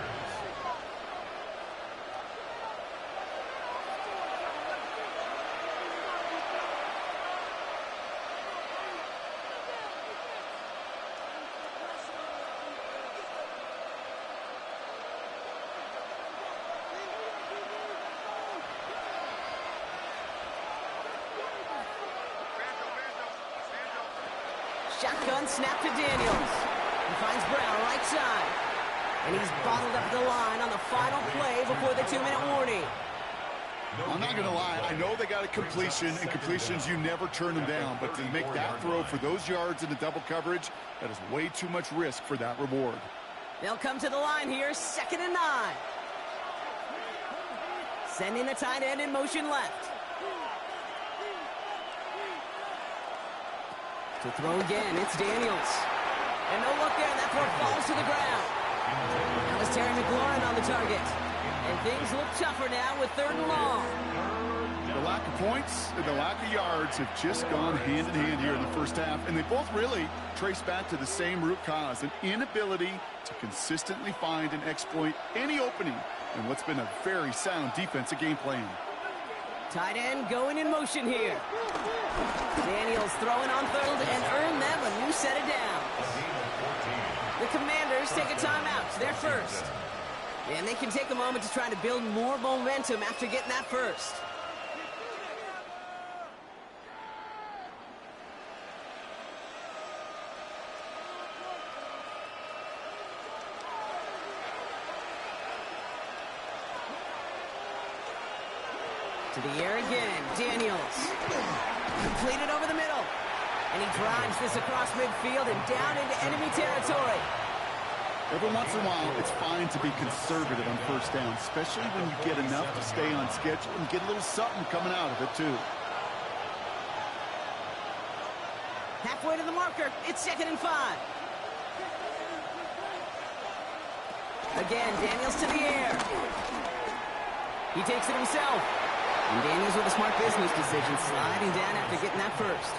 Shotgun snap to Daniels. He finds Brown right side. And he's bottled up the line on the final play before the 2-minute warning. I'm not going to lie. I know they got a completion, and completions, you never turn them down. But to make that throw for those yards into double coverage, that is way too much risk for that reward. They'll come to the line here, 2nd and 9. Sending the tight end in motion left. To throw again, it's Daniels. And no look there, that throw falls to the ground. That was Terry McLaurin on the target. And things look tougher now with 3rd and long. The lack of points and the lack of yards have just gone hand in hand here in the first half, and they both really trace back to the same root cause, an inability to consistently find and exploit any opening in what's been a very sound defensive game plan. Tight end going in motion here. Daniels throwing on 3rd and earn them a new set of downs. The Commanders take a timeout. They're first. And they can take a moment to try to build more momentum after getting that first. To the air again, Daniels. Completed over the middle. And he drives this across midfield and down into enemy territory. Every once in a while, it's fine to be conservative on first down, especially when you get enough to stay on schedule and get a little something coming out of it, too. Halfway to the marker. It's 2nd and 5. Again, Daniels to the air. He takes it himself. And Daniels with a smart business decision, sliding down after getting that first.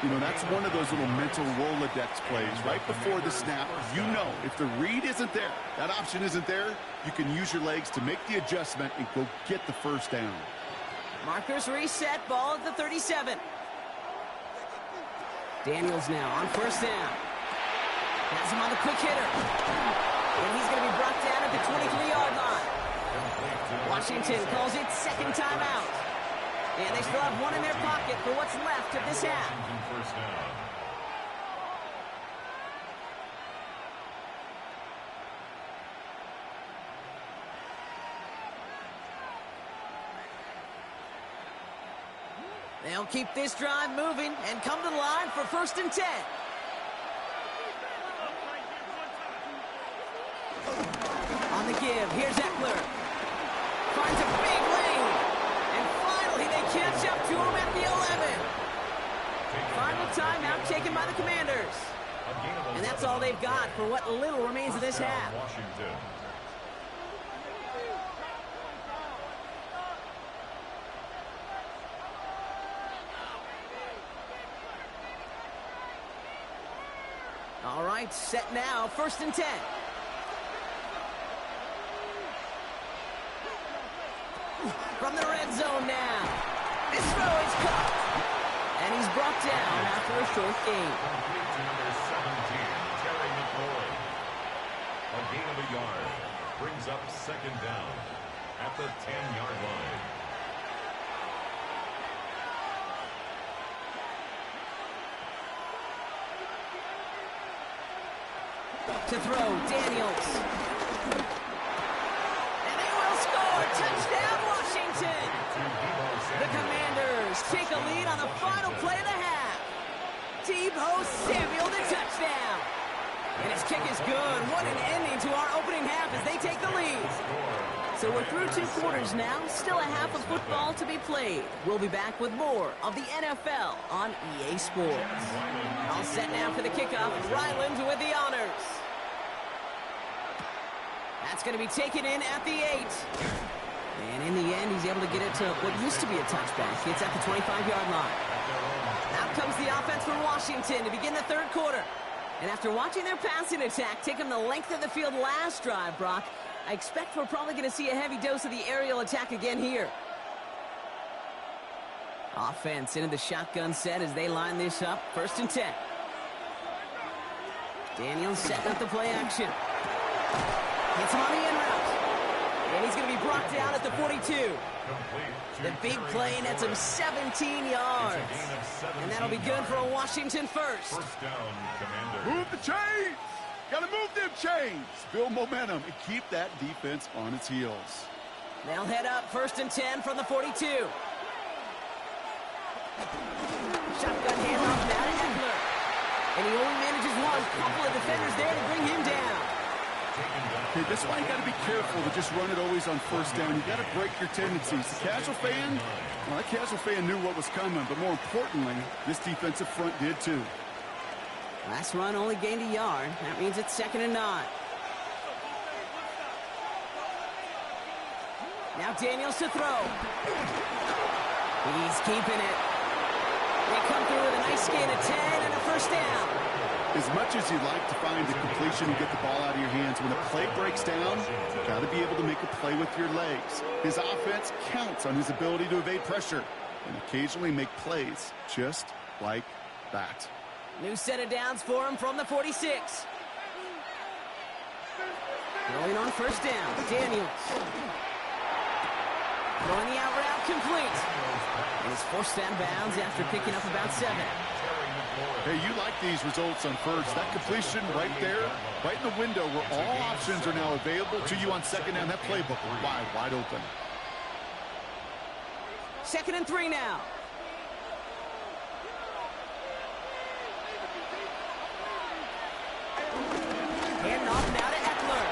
You know, that's one of those little mental Rolodex plays. Right before the snap, you know if the read isn't there, that option isn't there, you can use your legs to make the adjustment and go get the first down. Markers reset, ball at the 37. Daniels now on 1st down. Has him on the quick hitter. And he's going to be brought down at the 23-yard line. Washington calls it 2nd timeout. And they still have one in their pocket for what's left of this half. First down. They'll keep this drive moving and come to the line for 1st and 10. On the give, here's Eckler. Finds a big lane. And finally they catch up to him at the 11. Final timeout taken by the Commanders. And that's all they've got for what little remains of this half. Washington. All right, set now, 1st and 10. From the red zone now. This throw is caught. And he's brought down after a short gain. Complete to number 17, Terry McLaurin. A gain of a yard. Brings up 2nd down at the 10-yard line. To throw, Daniels. And they will score. Touchdown, Washington. The Commanders take a lead on the final play of the half. Deebo Samuel the touchdown. And his kick is good. What an ending to our opening half as they take the lead. So we're through 2 quarters now. Still a half of football to be played. We'll be back with more of the NFL on EA Sports. All set now for the kickoff. Ryland with the honors. That's going to be taken in at the 8. And in the end, he's able to get it to what used to be a touchback. It's at the 25-yard line. Out comes the offense for Washington to begin the 3rd quarter. And after watching their passing attack take them the length of the field last drive, Brock, I expect we're probably going to see a heavy dose of the aerial attack again here. Offense into the shotgun set as they line this up. 1st and 10. Daniels setting up the play action. Hits him on the in route. And he's going to be brought down at the 42. The big play nets him 17 yards. And that'll be good for a Washington first. First down, Commander. Move the chains! Gotta move them chains! Build momentum and keep that defense on its heels. They'll head up 1st and 10 from the 42. Shotgun handoff now to Eckler. And he only manages one. Couple of defenders there to bring him down. Okay, that's why you got to be careful to just run it always on 1st down. You got to break your tendencies. The casual fan, well, that casual fan knew what was coming, but more importantly, this defensive front did too. Last run only gained a yard. That means it's 2nd and 9. Now Daniels to throw. He's keeping it. They come through with a nice gain of 10 and a 1st down. As much as you'd like to find the completion and get the ball out of your hands, when a play breaks down, you got to be able to make a play with your legs. His offense counts on his ability to evade pressure and occasionally make plays just like that. New set of downs for him from the 46. Going on 1st down, Daniels. Throwing the out route complete. And he's forced out of bounds after picking up about 7. Hey, you like these results on 1st. That completion right there, right in the window where all options are now available to you on 2nd down. That playbook wide open. 2nd and 3 now. Hand off now to Eckler.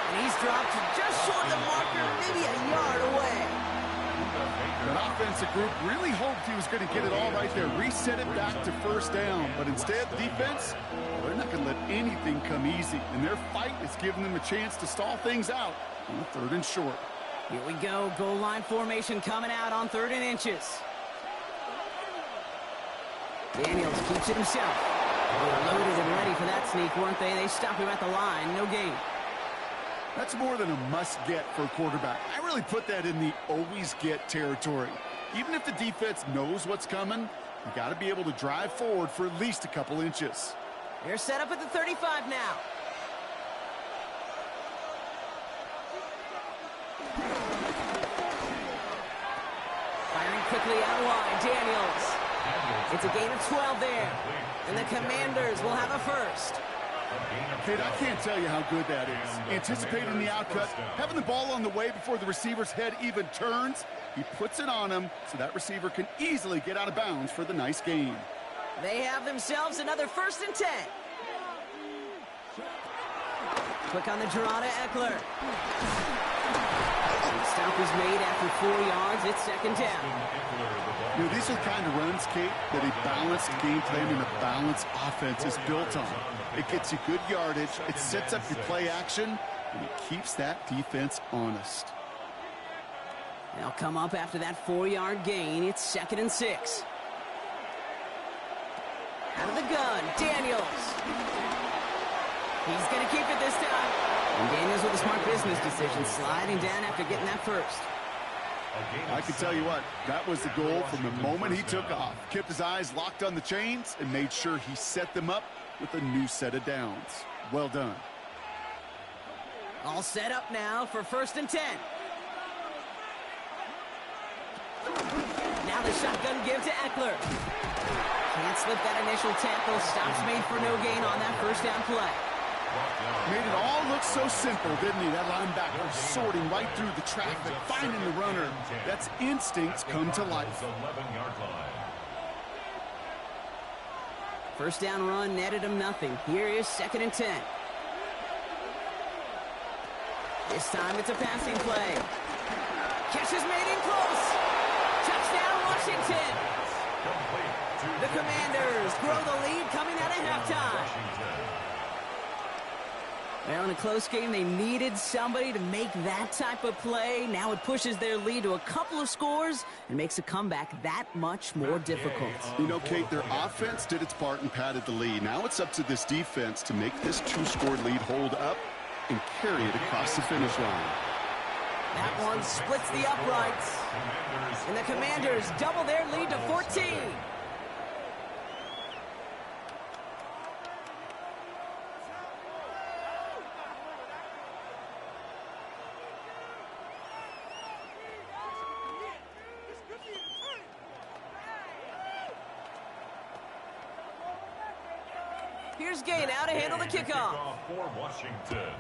And he's dropped just short of the marker, maybe a yard away. That offensive group really hoped he was going to get it all right there, reset it back to first down. But instead, defense, they're not going to let anything come easy. And their fight is giving them a chance to stall things out on the 3rd and short. Here we go. Goal line formation coming out on 3rd and inches. Daniels keeps it himself. They were loaded and ready for that sneak, weren't they? They stopped him at the line. No gain. That's more than a must-get for a quarterback. I really put that in the always-get territory. Even if the defense knows what's coming, you got to be able to drive forward for at least a couple inches. They're set up at the 35 now. Firing quickly out wide, Daniels. It's a gain of 12 there. And the Commanders will have a first. Kate, I can't tell you how good that is. Anticipating the outcut, having the ball on the way before the receiver's head even turns, he puts it on him so that receiver can easily get out of bounds for the nice gain. They have themselves another 1st and 10. Quick on the draw to Eckler. Stop is made after 4 yards. It's 2nd down. You know, these are the kind of runs, Kate, that a balanced game plan and a balanced offense is built on. It gets you good yardage, it sets up your play action, and it keeps that defense honest. They'll come up after that 4-yard gain. It's 2nd and 6. Out of the gun, Daniels. He's going to keep it this time. And Daniels with a smart business decision, sliding down after getting that first. I can tell you what, that was the goal from the moment he took off. Kept his eyes locked on the chains and made sure he set them up with a new set of downs. Well done. All set up now for 1st and 10. Now the shotgun give to Eckler. Can't slip that initial tackle. Stops made for no gain on that 1st down play. Made it all look so simple, didn't he? That linebacker sorting right through the traffic, finding the runner. That's instincts come to life. 1st down run netted him nothing. Here is 2nd and 10. This time it's a passing play. Catch is made in close. Touchdown, Washington. The Commanders grow the lead coming out of halftime. Well, in a close game, they needed somebody to make that type of play. Now it pushes their lead to a couple of scores and makes a comeback that much more difficult. You know, Kate, their offense did its part and padded the lead. Now it's up to this defense to make this 2-score lead hold up and carry it across the finish line. That one splits the uprights. And the Commanders double their lead to 14. Here's Gay now to handle the kickoff. For Washington.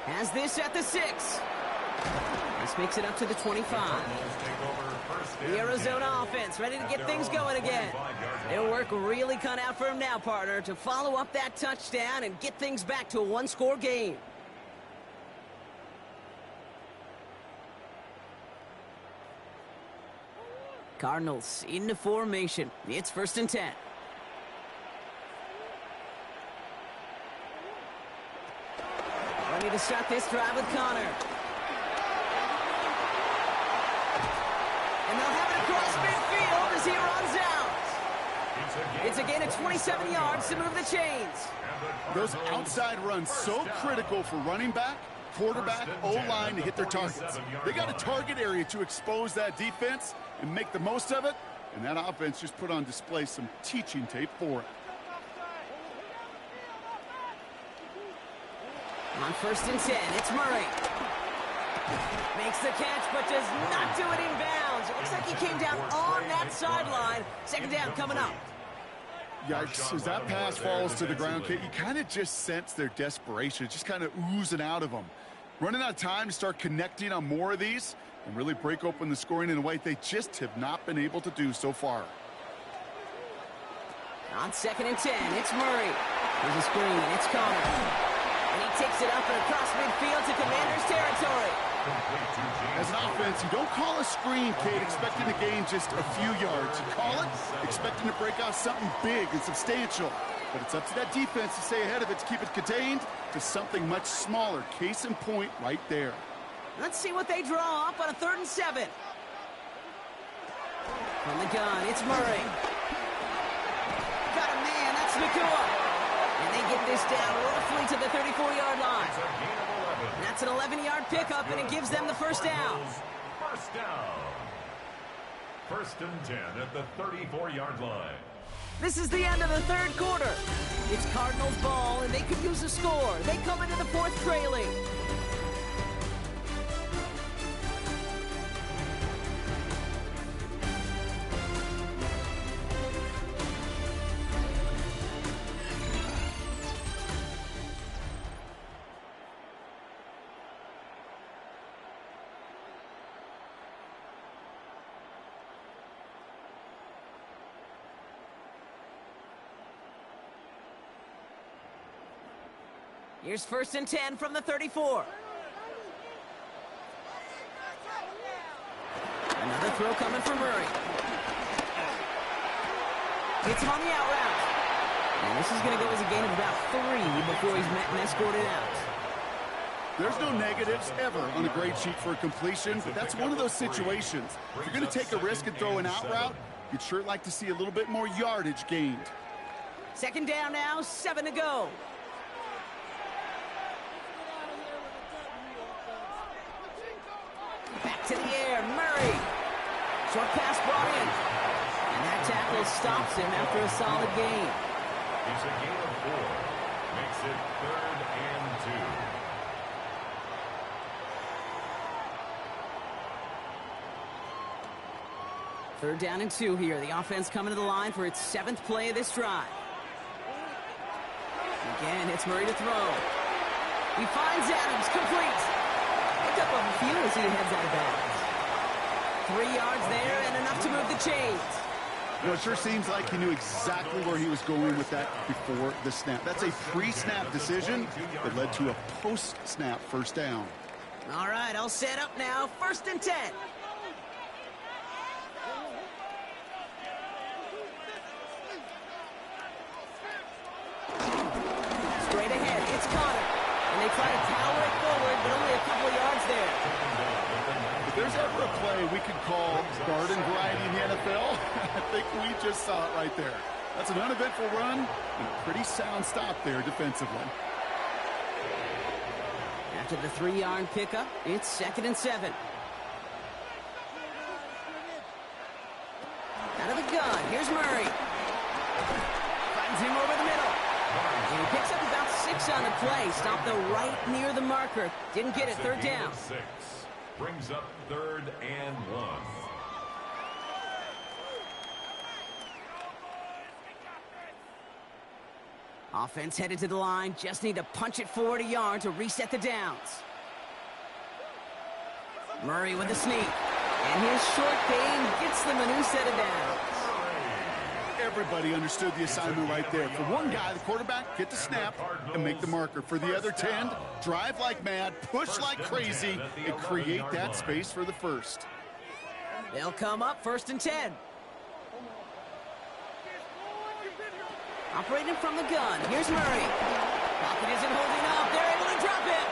Has this at the 6. This makes it up to the 25. The Arizona offense ready to get things going again. Their work really cut out for him now, partner, to follow up that touchdown and get things back to a 1-score game. Cardinals into formation. It's 1st and 10. Ready to start this drive with Connor. And they'll have it across midfield as he runs out. It's a gain of 27 yards to move the chains. Those outside runs so critical for running back, quarterback, O-line to hit their targets. They got a target area to expose that defense and make the most of it, and that offense just put on display some teaching tape for it. On 1st and 10, it's Murray. Makes the catch, but does not do it in bounds. It looks like he came down on that sideline. 2nd down coming up. Yikes, as that pass falls to the ground, Kate, you kind of just sense their desperation. It's just kind of oozing out of them. Running out of time to start connecting on more of these and really break open the scoring in a way they just have not been able to do so far. On 2nd and 10, it's Murray. There's a screen, it's Connor. And he takes it up and across midfield to Commanders territory. As an offense, you don't call a screen, Kate, expecting to gain just a few yards. You call it expecting to break out something big and substantial. But it's up to that defense to stay ahead of it, to keep it contained to something much smaller. Case in point right there. Let's see what they draw up on a 3rd and 7. From the gun, it's Murray. Got a man, that's Nakua. And they get this down roughly to the 34-yard line. That's an 11-yard pickup, and it gives them the first down. First down. 1st and 10 at the 34-yard line. This is the end of the 3rd quarter. It's Cardinals ball, and they could use a score. They come into the 4th trailing. Here's 1st and 10 from the 34. Another throw coming from Murray. It's on the out route. And this is going to go as a gain of about 3 before he's met and escorted out. There's no negatives ever on a grade sheet for a completion, but that's one of those situations. If you're going to take a risk and throw an out route, you'd sure like to see a little bit more yardage gained. 2nd down now, 7 to go. Back to the air, Murray. Short pass brought in. And that tackle stops him after a solid gain. It's a gain of 4. Makes it 3rd and 2. 3rd down and 2 here. The offense coming to the line for its 7th play of this drive. Again, it's Murray to throw. He finds Adams, complete. Picked up a few as he heads out of bounds. 3 yards there and enough to move the chains. You know, it sure seems like he knew exactly where he was going with that before the snap. That's a pre-snap decision that led to a post-snap 1st down. All right, all set up now. 1st and 10. Straight ahead, it's Connor. And they try to power it forward, but only a couple yards there. If there's ever a play we could call garden variety in the NFL, I think we just saw it right there. That's an uneventful run and a pretty sound stop there defensively. After the 3-yard pickup, it's 2nd and 7. Out of the gun, here's Murray. Finds him over the middle. And he picks up about 6 on the play. Stopped though right near the marker. Didn't get it, 3rd down. 6 brings up 3rd and 1. Offense headed to the line. Just need to punch it forward a yard to reset the downs. Murray with the sneak. And his short game gets them a new set of downs. Everybody understood the assignment right there. For one guy, the quarterback, get the snap and make the marker. For the other 10, drive like mad, push like crazy, and create that space for the 1st. They'll come up 1st and 10. Operating from the gun. Here's Murray. Pocket isn't holding up. They're able to drop it.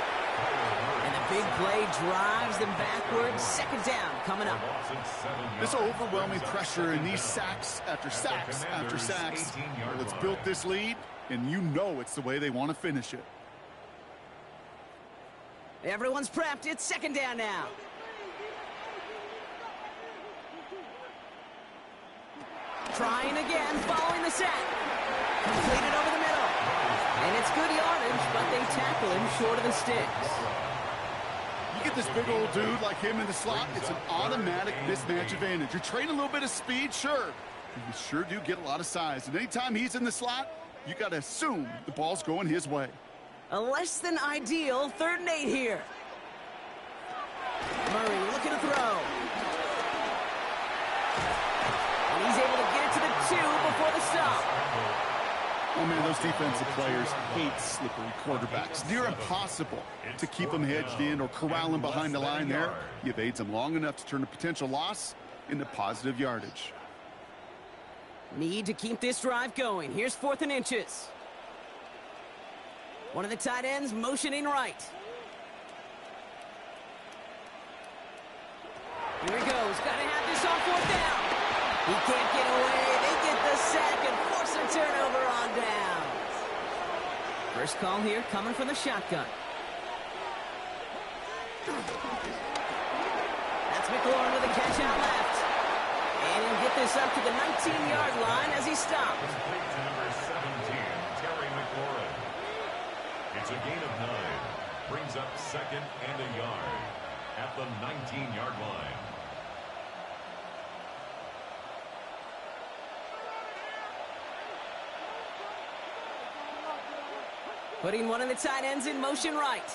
And the big play drives them backwards. 2nd down coming up. This overwhelming pressure and these sacks after sacks after sacks. It's built this lead, and you know it's the way they want to finish it. Everyone's prepped. It's 2nd down now. Trying again, following the set. Completed over the middle. And it's good yardage, but they tackle him short of the sticks. You get this big old dude like him in the slot, it's an automatic mismatch advantage. You're trading a little bit of speed, sure. You sure do get a lot of size. And anytime he's in the slot, you got to assume the ball's going his way. A less than ideal 3rd and 8 here. Murray looking to throw. And he's able to get it to the 2 before the stop. Oh, man, those defensive players hate slippery quarterbacks. Near impossible to keep them hedged in or corral them behind the line there. He evades them long enough to turn a potential loss into positive yardage. Need to keep this drive going. Here's 4th and inches. One of the tight ends motioning right. Here he goes. Got to have this on 4th down. He can't get away. They get the sack and force a turnover on downs. First call here coming from the shotgun. That's McLaurin with a catch out left. And he'll get this up to the 19-yard line as he stopped. Complete to number 17, Terry McLaurin. It's a gain of 9. Brings up 2nd and a yard at the 19-yard line. Putting one of the tight ends in motion right.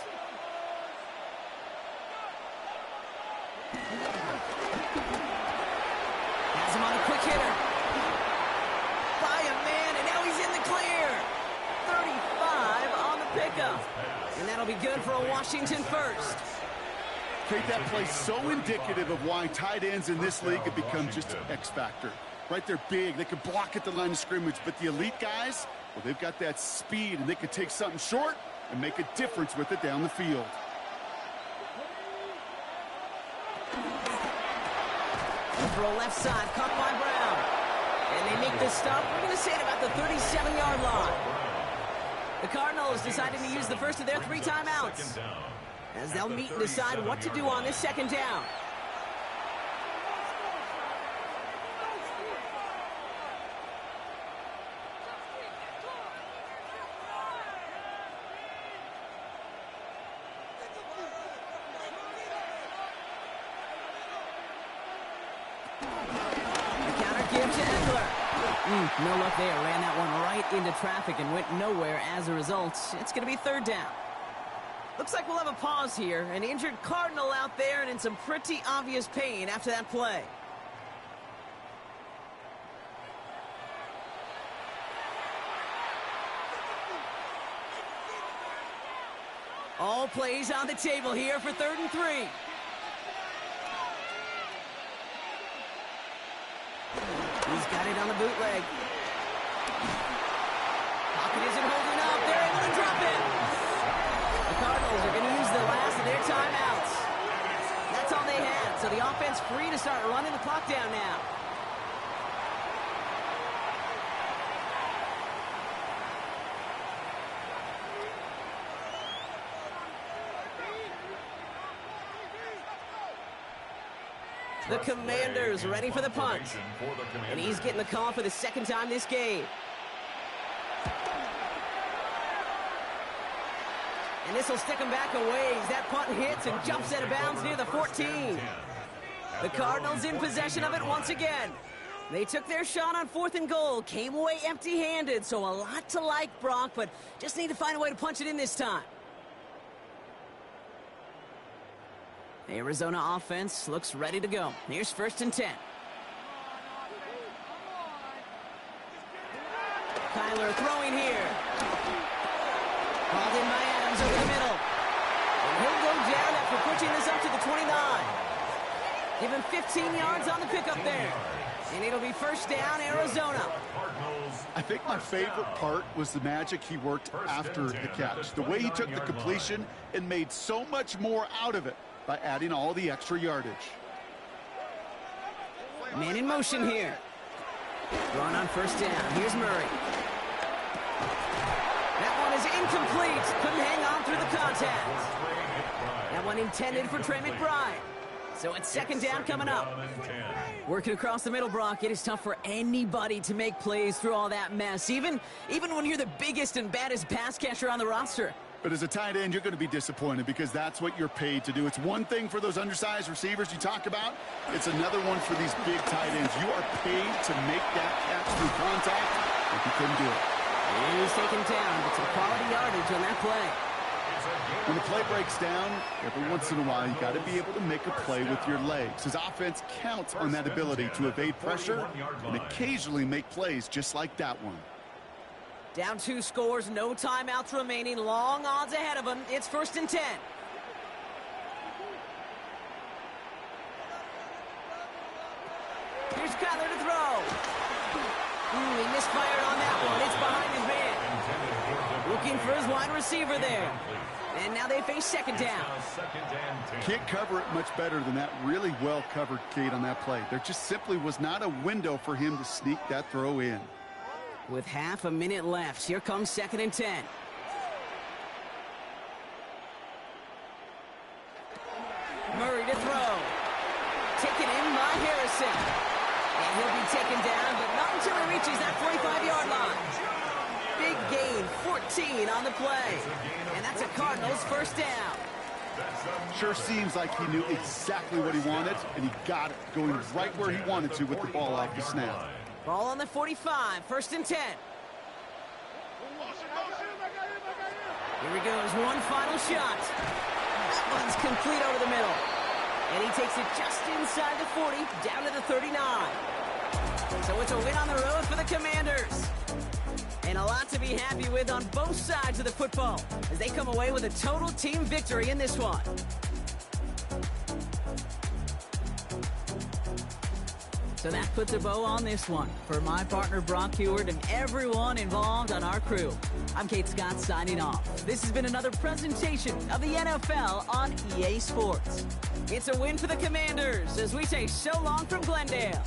Has him on a quick hitter. By a man, and now he's in the clear. 35 on the pickup. And that'll be good for a Washington first. Create that play so indicative of why tight ends in this league have become just an X factor. Right, they're big. They can block at the line of scrimmage, but the elite guys, well, they've got that speed, and they can take something short and make a difference with it down the field. Throw left side, caught by Brown. And they make this stop. We're going to say it about the 37-yard line. The Cardinals deciding to use the first of their 3 timeouts, as they'll meet and decide what to do on this 2nd down. No luck there. Ran that one right into traffic and went nowhere as a result. It's going to be 3rd down. Looks like we'll have a pause here. An injured Cardinal out there and in some pretty obvious pain after that play. All plays on the table here for 3rd and 3. He's got it on the bootleg. Pocket isn't holding up. They're able to drop it. The Cardinals are going to use the last of their timeouts. That's all they had, so the offense free to start running the clock down now. The Commanders ready for the punt. And he's getting the call for the 2nd time this game. And this will stick him back a ways. That punt hits and jumps out of bounds near the 14. The Cardinals in possession of it once again. They took their shot on 4th and goal. Came away empty-handed, so a lot to like, Brock, but just need to find a way to punch it in this time. Arizona offense looks ready to go. Here's 1st and 10. Kyler throwing here. Called in by Adams over the middle. And he'll go down after pushing this up to the 29. Give him 15 yards on the pickup there. And it'll be 1st down, Arizona. I think my favorite part was the magic he worked after the catch. The way he took the completion and made so much more out of it by adding all the extra yardage. Man in motion here. Run on 1st down. Here's Murray. That one is incomplete. Couldn't hang on through the contact. That one intended for Trey McBride. So it's 2nd down coming up. Working across the middle, Brock. It is tough for anybody to make plays through all that mess, even when you're the biggest and baddest pass catcher on the roster. But as a tight end, you're going to be disappointed because that's what you're paid to do. It's one thing for those undersized receivers you talk about. It's another one for these big tight ends. You are paid to make that catch through contact, but you couldn't do it. He's taken down, but some quality yardage on that play. When the play breaks down, every once in a while, you got to be able to make a play with your legs. His offense counts on that ability to evade pressure and occasionally make plays just like that one. Down 2 scores, no timeouts remaining, long odds ahead of him. It's 1st and 10. Here's Kyler to throw. He misfired on that one. It's behind his man. Looking for his wide receiver there. And now they face 2nd down. Can't cover it much better than that. Really well covered, Kate, on that play. There just simply was not a window for him to sneak that throw in. With half a minute left, here comes 2nd and 10. Murray to throw. Taken in by Harrison. And he'll be taken down, but not until he reaches that 45-yard line. Big gain, 14 on the play. And that's a Cardinals 1st down. Sure seems like he knew exactly what he wanted, and he got it, going right where he wanted to with the ball off the snap. Ball on the 45, 1st and 10. Here he goes, one final shot. That one's complete over the middle. And he takes it just inside the 40, down to the 39. So it's a win on the road for the Commanders. And a lot to be happy with on both sides of the football as they come away with a total team victory in this one. So that puts a bow on this one. For my partner Brock Heward and everyone involved on our crew, I'm Kate Scott signing off. This has been another presentation of the NFL on EA Sports. It's a win for the Commanders as we say so long from Glendale.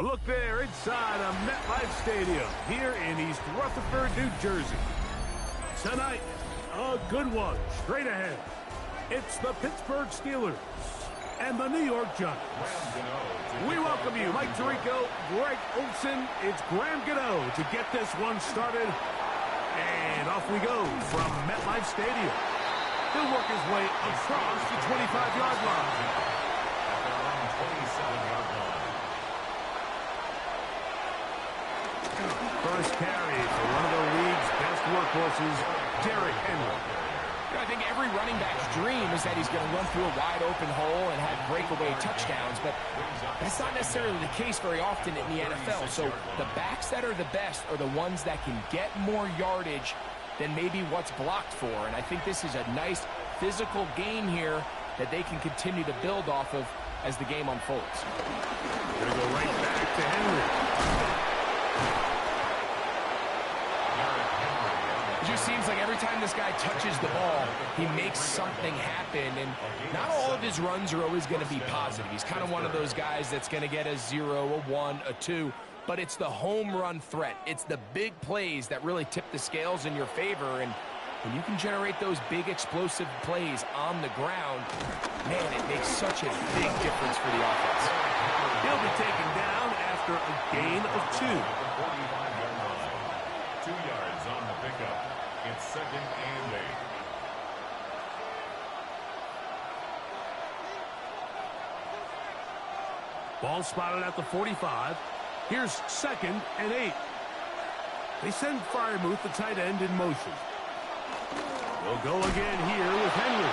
A look there inside of MetLife Stadium here in East Rutherford, New Jersey. Tonight, a good one straight ahead. It's the Pittsburgh Steelers and the New York Giants. We welcome you, Mike Tirico, Greg Olson. It's Graham Gano to get this one started. And off we go from MetLife Stadium. He'll work his way across the 25-yard line. At their own 27-yard line. First carry for one of the league's best workhorses, Derrick Henry. I think every running back's dream is that he's going to run through a wide open hole and have breakaway touchdowns, but that's not necessarily the case very often in the NFL. So the backs that are the best are the ones that can get more yardage than maybe what's blocked for. And I think this is a nice physical game here that they can continue to build off of as the game unfolds. Going to go right back to Henry. It just seems like every time this guy touches the ball, he makes something happen, and not all of his runs are always going to be positive. He's kind of one of those guys that's going to get a 0, a 1, a 2, but it's the home run threat. It's the big plays that really tip the scales in your favor, and when you can generate those big explosive plays on the ground, man, it makes such a big difference for the offense. He'll be taken down after a gain of 2. 2 yards on the pickup. It's 2nd and 8. Ball spotted at the 45. Here's 2nd and 8. They send Freiermuth, the tight end, in motion. We'll go again here with Henry.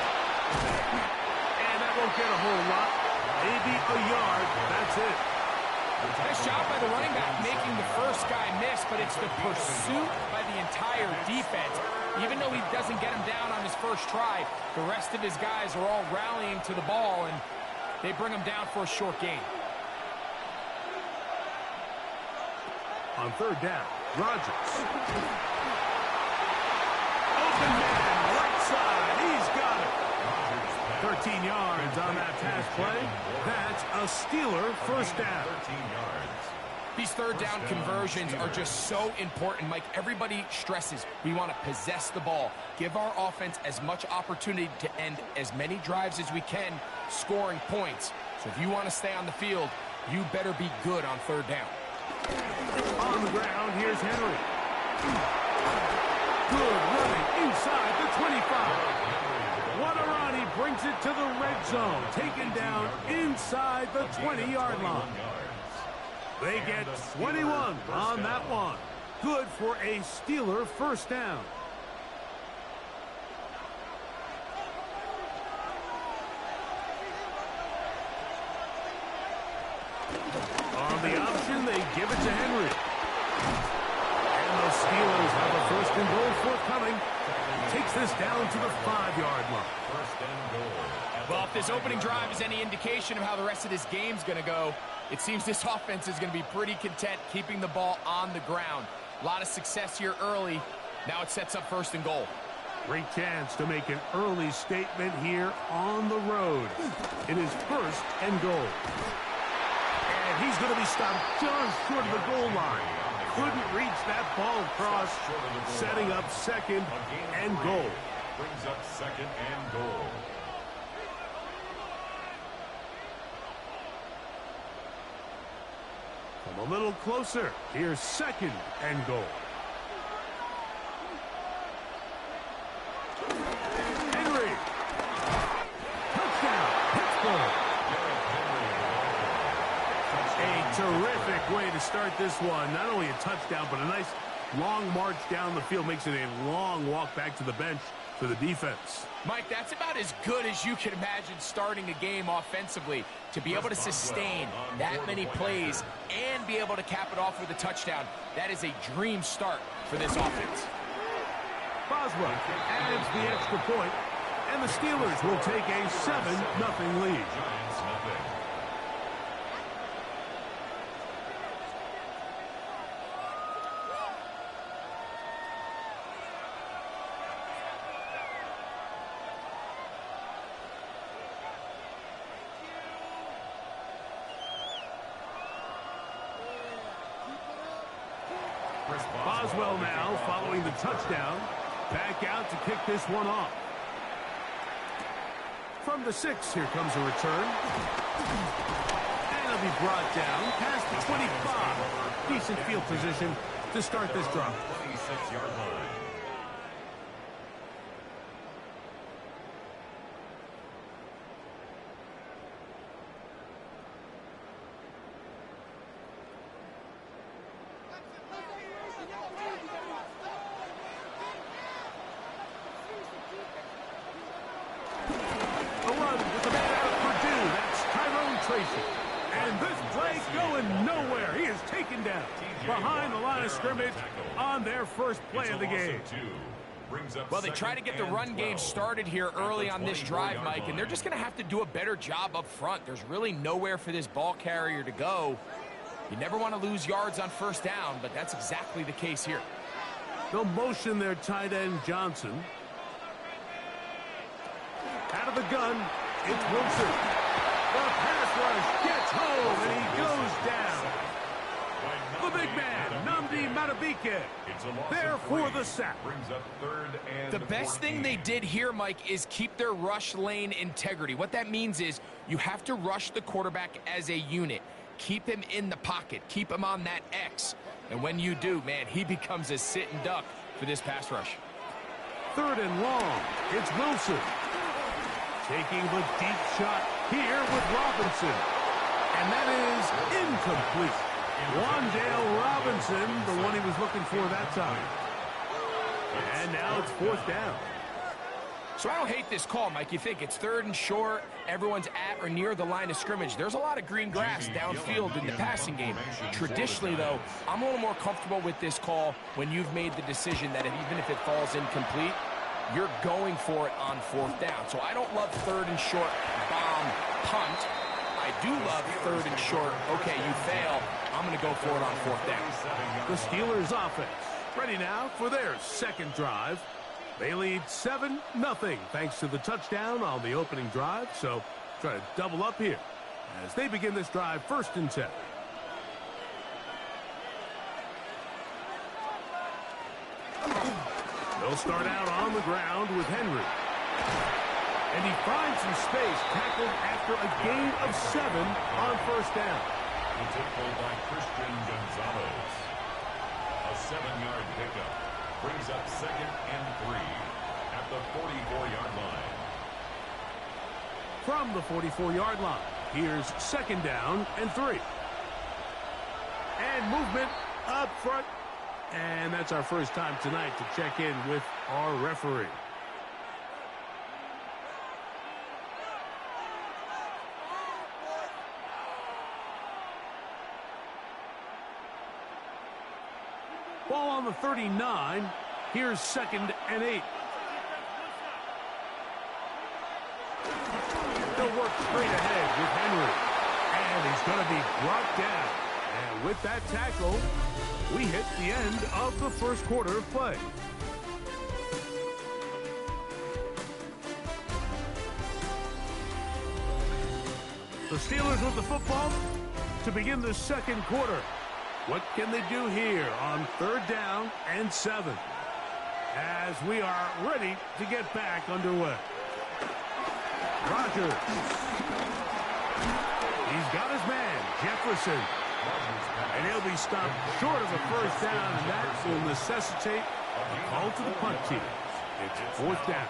And that won't get a whole lot. Maybe a yard. That's it. Nice job by the running back making the first guy miss, but it's the pursuit by the entire defense. Even though he doesn't get him down on his first try, the rest of his guys are all rallying to the ball, and they bring him down for a short gain. On 3rd down, Rodgers. Open man, right side. He's got it. 13 yards on that pass play. That's a Steeler first down. 13 yards. These 3rd down conversions are just so important, Mike. Everybody stresses we want to possess the ball, give our offense as much opportunity to end as many drives as we can, scoring points. So if you want to stay on the field, you better be good on 3rd down. On the ground, here's Henry. Good running inside the 25. What a run. He brings it to the red zone. Taken down inside the 20-yard line. They get 21 on that one. Good for a Steeler first down. On the option, they give it to Henry. And the Steelers have a 1st and goal forthcoming. Takes this down to the 5-yard line. 1st and goal. Well, if this opening drive is any indication of how the rest of this game's going to go, it seems this offense is going to be pretty content keeping the ball on the ground. A lot of success here early. Now it sets up 1st and goal. Great chance to make an early statement here on the road. It is 1st and goal. And he's going to be stopped just short of the goal line. Couldn't reach that ball across, setting up 2nd and goal. Brings up 2nd and goal. Come a little closer. Here's 2nd and goal. Henry. Touchdown, Pittsburgh. A terrific way to start this one. Not only a touchdown, but a nice long march down the field. Makes it a long walk back to the bench for the defense. Mike, that's about as good as you can imagine starting a game offensively. To be able to sustain that many plays and be able to cap it off with a touchdown, that is a dream start for this offense. Boswell adds the extra point, and the Steelers will take a 7-0 lead. Giants nothing. Boswell now following the touchdown. Back out to kick this one off. From the 6, here comes a return. And it'll be brought down past the 25. Decent field position to start this drive. 26-yard line. A run with the man out of Purdue. That's Tyrone Tracy. And this play going nowhere. He is taken down behind the line of scrimmage on their first play of the game. Well, they try to get the run game started here early on this drive, Mike, and they're just going to have to do a better job up front. There's really nowhere for this ball carrier to go. You never want to lose yards on first down, but that's exactly the case here. They'll motion their tight end Johnson. Out of the gun, it's Wilson. The pass rush gets home, and he goes down. The big man, Nnamdi Madubuike, there for the sack. The best thing they did here, Mike, is keep their rush lane integrity. What that means is you have to rush the quarterback as a unit. Keep him in the pocket. Keep him on that X. And when you do, man, he becomes a sitting duck for this pass rush. 3rd and long. It's Wilson. Taking the deep shot here with Robinson. And that is incomplete. Wandale Robinson, the one he was looking for that time. And now it's 4th down. So I don't hate this call, Mike. You think it's 3rd and short, everyone's at or near the line of scrimmage. There's a lot of green grass downfield in the passing game. Traditionally, though, I'm a little more comfortable with this call when you've made the decision that even if it falls incomplete, you're going for it on 4th down. So I don't love 3rd and short, bomb, punt. I do love 3rd and short, okay, you fail, I'm going to go for it on 4th down. The Steelers offense ready now for their second drive. They lead 7-0 thanks to the touchdown on the opening drive. So try to double up here as they begin this drive 1st and 10. They'll start out on the ground with Henry. And he finds some space, tackled after a gain of 7 on 1st down. The tackle by Christian Gonzalez. A 7-yard pickup brings up 2nd and 3 at the 44-yard line. From the 44-yard line, here's 2nd down and 3. And movement up front. And that's our first time tonight to check in with our referee. Ball on the 39. Here's 2nd and 8. They'll work straight ahead with Henry. And he's going to be brought down. And with that tackle, we hit the end of the first quarter of play. The Steelers with the football to begin the second quarter. What can they do here on 3rd down and 7? As we are ready to get back underway. Rodgers. He's got his man, Jefferson. And he'll be stopped short of a 1st down, and that will necessitate a call to the punt team. It's 4th down.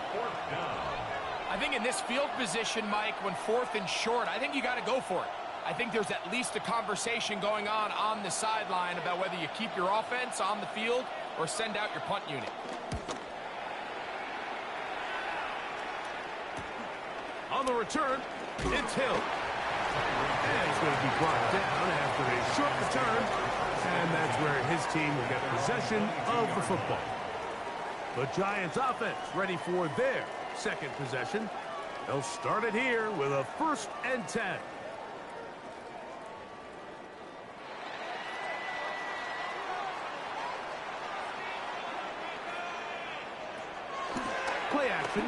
I think in this field position, Mike, when 4th and short, I think you got to go for it. I think there's at least a conversation going on the sideline about whether you keep your offense on the field or send out your punt unit. On the return, it's Hill. And he's going to be brought down after a short return. And that's where his team will get possession of the football. The Giants offense ready for their second possession. They'll start it here with a 1st and 10. Play action.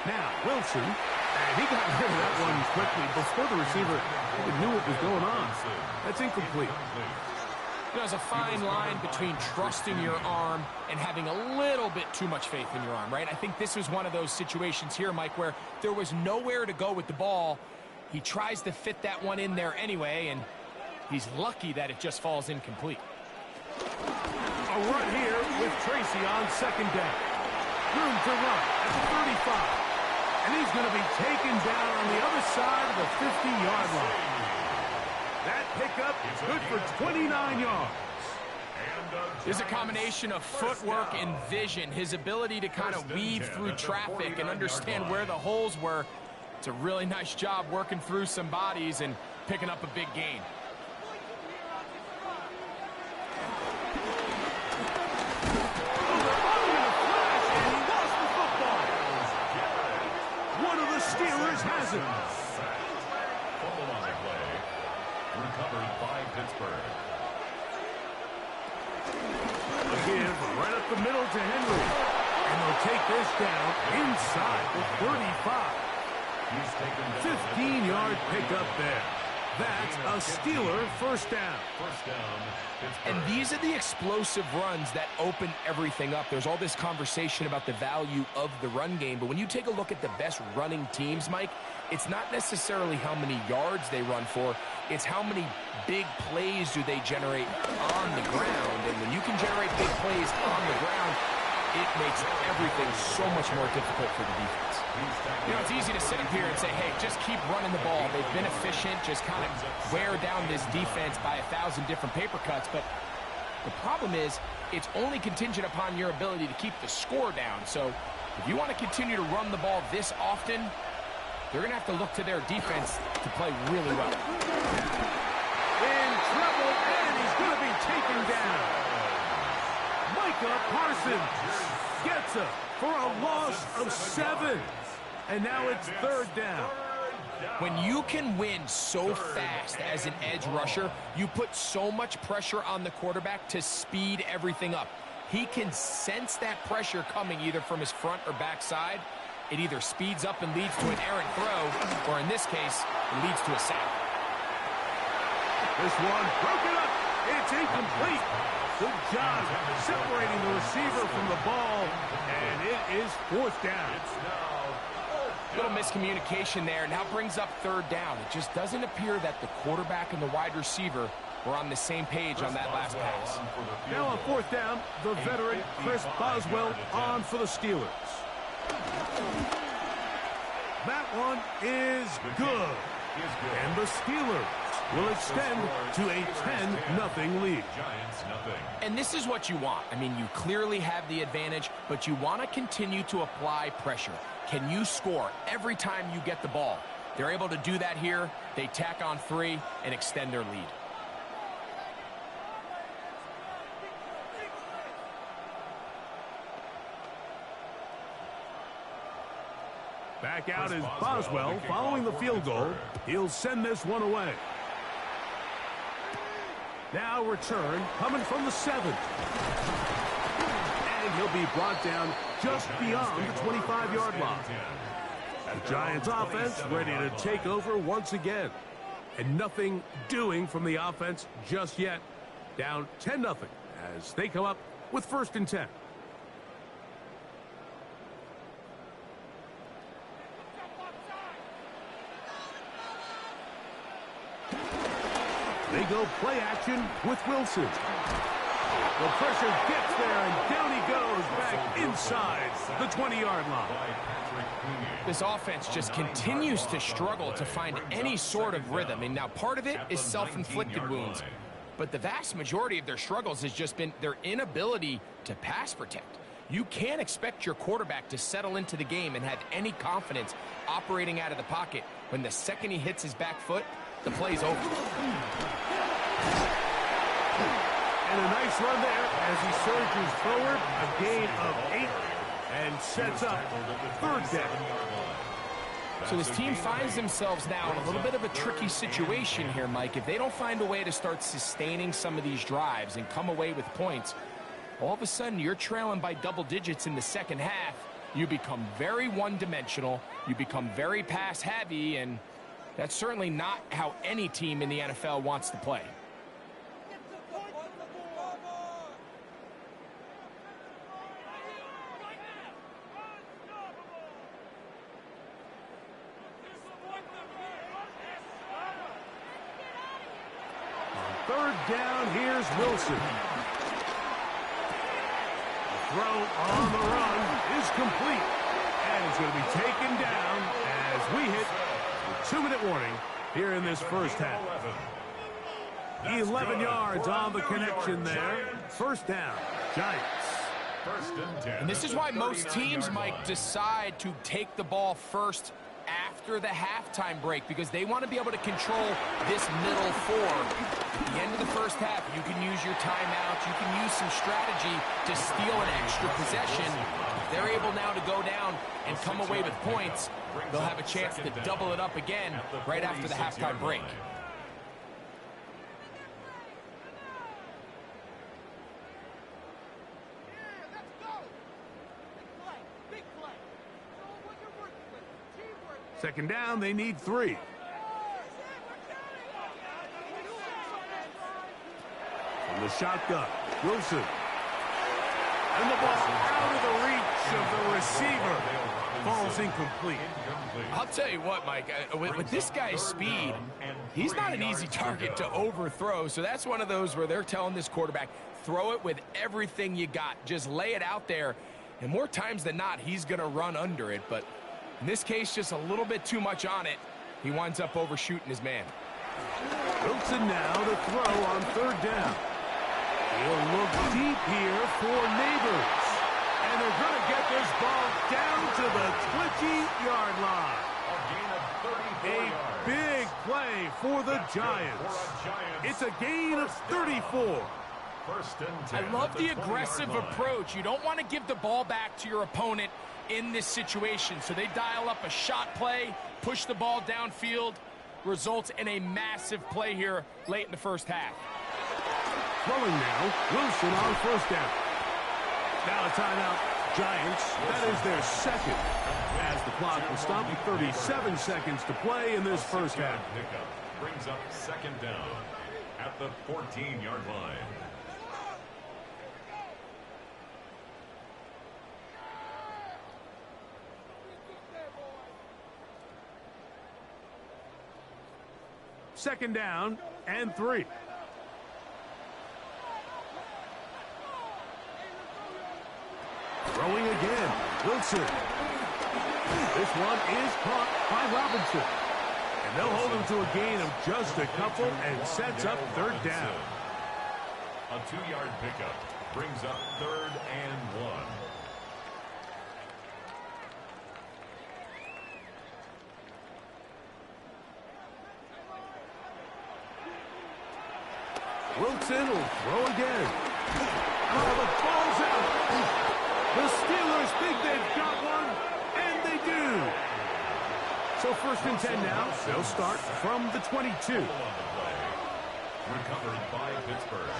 Now Wilson. And he got rid of that one quickly before the receiver even knew what was going on. That's incomplete. You know, there's a fine line between trusting your arm and having a little bit too much faith in your arm, right? I think this was one of those situations here, Mike, where there was nowhere to go with the ball. He tries to fit that one in there anyway, and he's lucky that it just falls incomplete. A run here with Tracy on second down. Room to run at the 35. And he's going to be taken down on the other side of the 50-yard line. That pickup is good for 29 yards. There's a combination of footwork and vision, his ability to kind of weave through traffic and understand where the holes were. It's a really nice job working through some bodies and picking up a big gain. One of the Steelers has it. Fumble on the play. Recovered by Pittsburgh. A give right up the middle to Henry. And they'll take this down inside the 35. 15-yard pickup there. That's a Steeler first down. And these are the explosive runs that open everything up. There's all this conversation about the value of the run game, but when you take a look at the best running teams, Mike, it's not necessarily how many yards they run for, it's how many big plays do they generate on the ground. And when you can generate big plays on the ground, it makes everything so much more difficult for the defense. You know, it's easy to sit up here and say, hey, just keep running the ball. They've been efficient, just kind of wear down this defense by 1,000 different paper cuts. But the problem is, it's only contingent upon your ability to keep the score down. So if you want to continue to run the ball this often, they're going to have to look to their defense to play really well. In trouble, and he's going to be taken down. Micah Parsons gets it for a loss of 7. And now it's third down. When you can win so fast as an edge rusher, you put so much pressure on the quarterback to speed everything up. He can sense that pressure coming either from his front or back side. It either speeds up and leads to an errant throw, or in this case, it leads to a sack. This one broken up. It's incomplete. Good job separating the receiver from the ball, and it is fourth down. Little miscommunication there. Now brings up third down. It just doesn't appear that the quarterback and the wide receiver were on the same page on that last pass. Now on fourth down, the veteran Chris Boswell on for the Steelers. That one is good. And the Steelers will extend to a 10-0 lead. And this is what you want. I mean, you clearly have the advantage, but you want to continue to apply pressure. Can you score every time you get the ball? They're able to do that here. They tack on 3 and extend their lead. Back out is Boswell following the field goal. He'll send this one away. Now return coming from the 7. And he'll be brought down just beyond the 25-yard line. The Giants offense ready to take over once again. And nothing doing from the offense just yet. Down 10-0 as they come up with first and 10. They go play action with Wilson. The pressure gets there, and down he goes back inside the 20-yard line. This offense just continues to struggle to find any sort of rhythm. And now part of it is self-inflicted wounds. But the vast majority of their struggles has just been their inability to pass protect. You can't expect your quarterback to settle into the game and have any confidence operating out of the pocket when the second he hits his back foot, the play's over. And a nice run there as he surges forward, a gain of 8, and sets up third down. So this team finds themselves now in a little bit of a tricky situation here, Mike. If they don't find a way to start sustaining some of these drives and come away with points, all of a sudden you're trailing by double digits in the second half. You become very one-dimensional, you become very pass-heavy, and that's certainly not how any team in the NFL wants to play. third down, here's Wilson. Throw on the run is complete. And it's going to be taken down as we hit the 2-minute warning here in this first half. 11 yards on the connection there. First down, Giants. And this is why most teams might decide to take the ball first after the halftime break, because they want to be able to control this middle four. At the end of the first half, you can use your timeouts, you can use some strategy to steal an extra possession. If they're able now to go down and come away with points, they'll have a chance to double it up again right after the halftime break. Second down, they need 3. From the shotgun, Wilson. And the ball out of the reach of the receiver. Falls incomplete. I'll tell you what, Mike, with this guy's speed, he's not an easy target to overthrow. So that's one of those where they're telling this quarterback, throw it with everything you got. Just lay it out there. And more times than not, he's going to run under it. But in this case, just a little bit too much on it. He winds up overshooting his man. Wilson now to throw on third down. He'll look deep here for Neighbors. And they're going to get this ball down to the 20-yard line. A big play for the Giants. It's a gain of 34. I love the aggressive approach. You don't want to give the ball back to your opponent in this situation. So they dial up a shot play, push the ball downfield, results in a massive play here late in the first half. Throwing now, Wilson on first down. Now a timeout, Giants. That is their second. As the clock will stop with 37 seconds to play in this first half. Brings up second down at the 14-yard line. Second down and 3. Throwing again, Wilson. This one is caught by Robinson. And they'll hold him to a gain of just a couple and sets up third down. A 2-yard pickup brings up third and 1. Wilson will throw again. Oh, the ball's out. The Steelers think they've got one, and they do. So first and 10 now. They'll start from the 22. Recovered by Pittsburgh.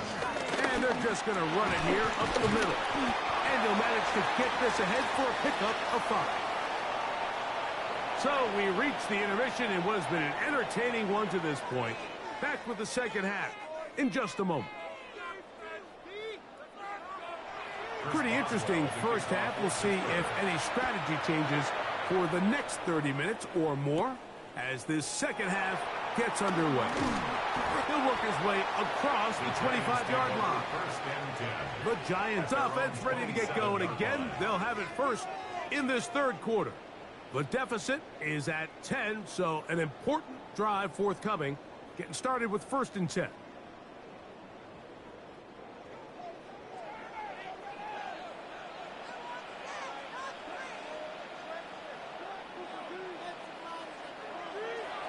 And they're just going to run it here up the middle. And they'll manage to get this ahead for a pickup of 5. So we reach the intermission in what has been an entertaining one to this point. Back with the second half in just a moment. Pretty interesting first half. We'll see if any strategy changes for the next 30 minutes or more as this second half gets underway. He'll work his way across the 25-yard line. The Giants offense ready to get going again. They'll have it first in this third quarter. The deficit is at 10, so an important drive forthcoming. Getting started with first and 10.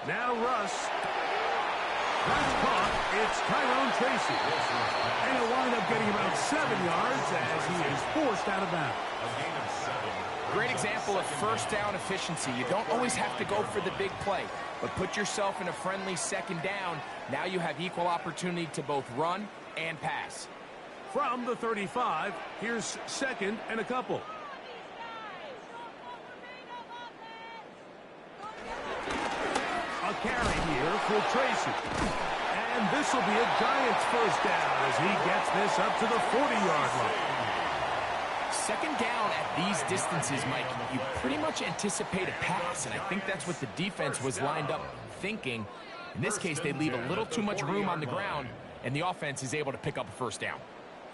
Now Russ. That's caught. It's Tyrone Tracy. And he'll wind up getting about 7 yards as he is forced out of bounds. Great example of first down efficiency. You don't always have to go for the big play, but put yourself in a friendly second down. Now you have equal opportunity to both run and pass. From the 35, here's second and a couple. A carry here for Tracy. And this will be a Giants first down as he gets this up to the 40-yard line. Second down at these distances, Mike, you pretty much anticipate a pass, and I think that's what the defense was lined up thinking. In this case, they leave a little too much room on the ground, and the offense is able to pick up a first down.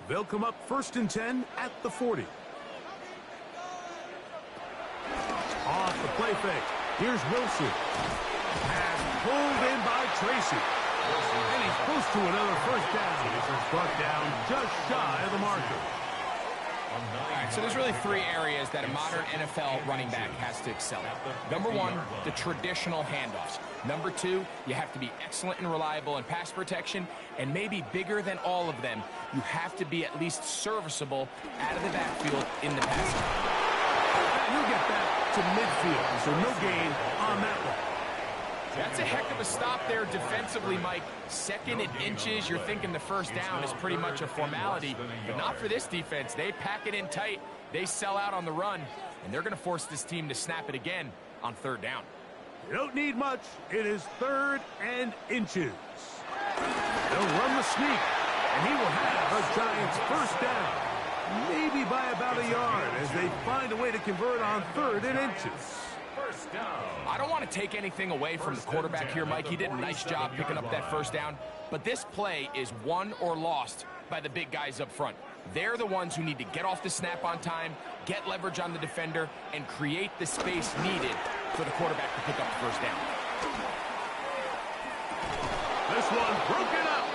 They'll come up 1st and 10 at the 40. Off the play fake. Here's Wilson. Pass pulled in by Tracy. And he's close to another first down. He's brought down just shy of the marker. All right, so there's really 3 areas that a modern NFL running back has to excel at. Number 1, the traditional handoffs. Number 2, you have to be excellent and reliable in pass protection. And maybe bigger than all of them, you have to be at least serviceable out of the backfield in the passing. And he'll get back to midfield, so no gain on that one. That's a heck of a stop there defensively, Mike. 2nd and inches, you're thinking the first down is pretty much a formality, but not for this defense. They pack it in tight, they sell out on the run, and they're going to force this team to snap it again on 3rd down. You don't need much. It is 3rd and inches. They'll run the sneak, and he will have a Giants first down, maybe by about a yard, as they find a way to convert on 3rd and inches. I don't want to take anything away from the quarterback here, Mike. He did a nice job picking up that first down. But this play is won or lost by the big guys up front. They're the ones who need to get off the snap on time, get leverage on the defender, and create the space needed for the quarterback to pick up the first down. This one broken up.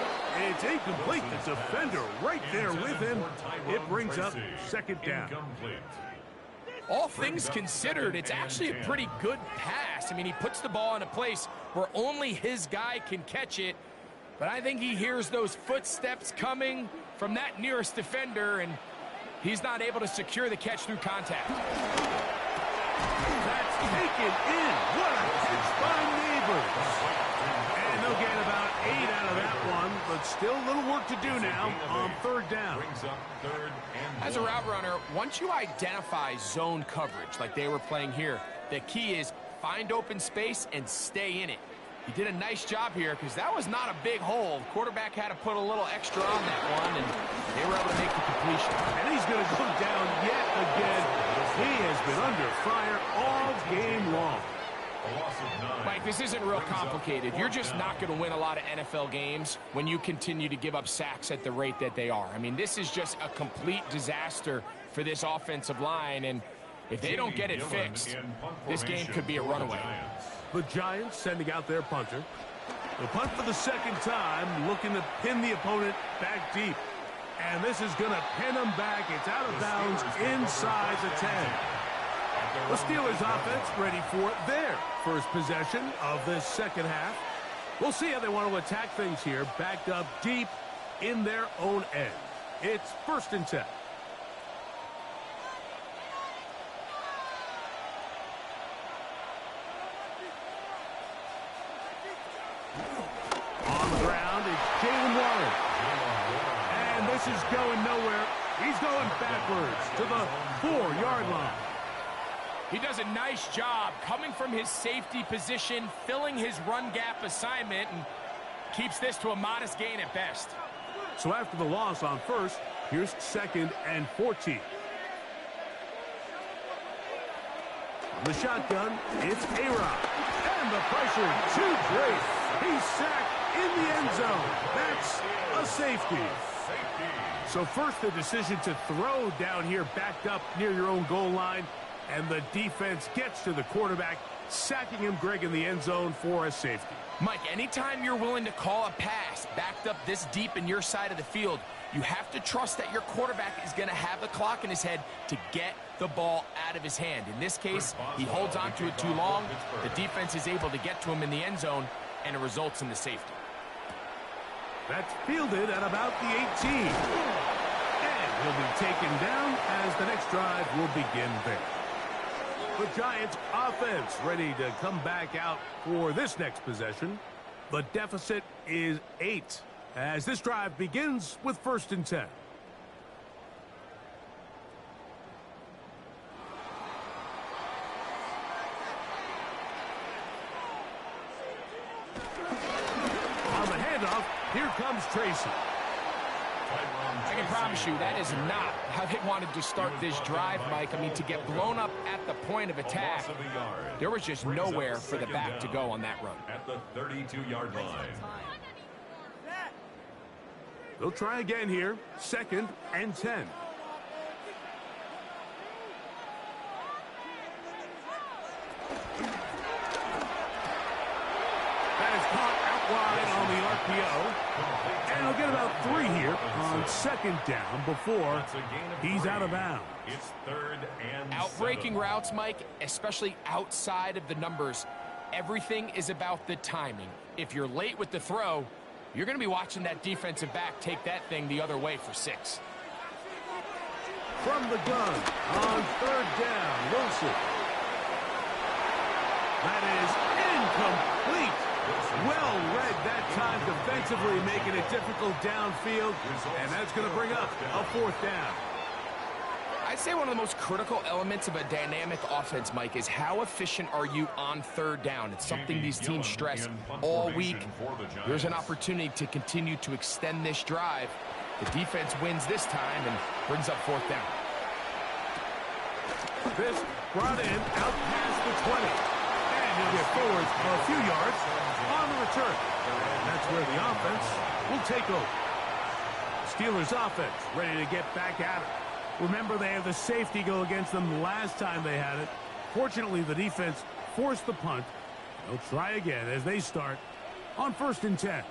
It's incomplete. The defender right there with him. It brings up 2nd down. All things considered, it's actually a pretty good pass. I mean, he puts the ball in a place where only his guy can catch it. But I think he hears those footsteps coming from that nearest defender, and he's not able to secure the catch through contact. That's taken in. What a catch by Neighbors. And they'll get about 8 out of that one, but still a little work to do now on 3rd down. As a route runner, once you identify zone coverage like they were playing here, the key is find open space and stay in it. He did a nice job here because that was not a big hole. The quarterback had to put a little extra on that one, and they were able to make the completion. And he's going to go down yet again. He has been under fire all game long. Mike, this isn't real complicated. You're just not going to win a lot of NFL games when you continue to give up sacks at the rate that they are. I mean, this is just a complete disaster for this offensive line, and if they don't get it fixed, this game could be a runaway. The Giants sending out their punter. The punt for the 2nd time, looking to pin the opponent back deep. And this is going to pin them back. It's out of bounds inside the 10. The Steelers offense ready for their first possession of this 2nd half. We'll see how they want to attack things here, backed up deep in their own end. It's 1st and 10. On the ground, it's Jalen Warren. And this is going nowhere. He's going backwards to the 4-yard line. He does a nice job coming from his safety position, filling his run gap assignment, and keeps this to a modest gain at best. So after the loss on 1st, here's 2nd and 14. On the shotgun, it's A-Rod. And the pressure too great. He's sacked in the end zone. That's a safety. So first, the decision to throw down here backed up near your own goal line. And the defense gets to the quarterback, sacking him, Greg, in the end zone for a safety. Mike, anytime you're willing to call a pass backed up this deep in your side of the field, you have to trust that your quarterback is going to have the clock in his head to get the ball out of his hand. In this case, he holds on to it too long. The defense is able to get to him in the end zone, and it results in the safety. That's fielded at about the 18. And he'll be taken down as the next drive will begin there. The Giants offense ready to come back out for this next possession. The deficit is 8 as this drive begins with 1st and 10. On the handoff, here comes Tracy. I can promise you that is not how they wanted to start this drive, Mike. I mean, to get blown up at the point of attack, there was just nowhere for the back to go on that run. At the 32-yard line. They'll try again here. 2nd and 10. That is caught out wide on the RPO. And he'll get about 3 here on 2nd down before he's out of bounds. It's 3rd and Outbreaking 7. routes, Mike, especially outside of the numbers, everything is about the timing. If you're late with the throw, you're going to be watching that defensive back take that thing the other way for 6. From the gun on 3rd down, Wilson. That is incomplete. Well read that time defensively, making it difficult downfield, and that's going to bring up a 4th down. I'd say one of the most critical elements of a dynamic offense, Mike, is how efficient are you on 3rd down. It's something these teams stress all week. There's an opportunity to continue to extend this drive. The defense wins this time and brings up 4th down. This brought in out past the 20. And he'll get forward a few yards on the return. And that's where the offense will take over. Steelers offense ready to get back at it. Remember, they had the safety go against them last time they had it. Fortunately, the defense forced the punt. They'll try again as they start on 1st and 10.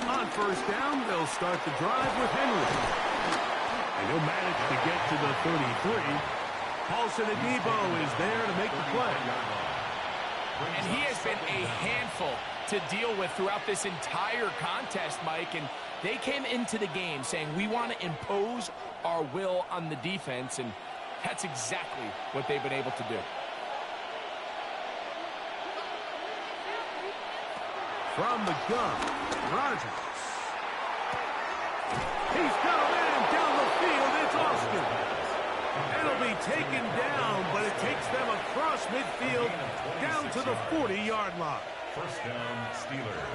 On 1st down, they'll start the drive with Henry. And he'll manage to get to the 33. Paulson Adebo is there to make the play. And he has been a handful to deal with throughout this entire contest, Mike. And they came into the game saying, we want to impose our will on the defense. And that's exactly what they've been able to do. From the gun, Rodgers. He's got a man down the field. It's Austin. It'll be taken down, but it takes them across midfield down to the 40-yard line. 1st down, Steelers.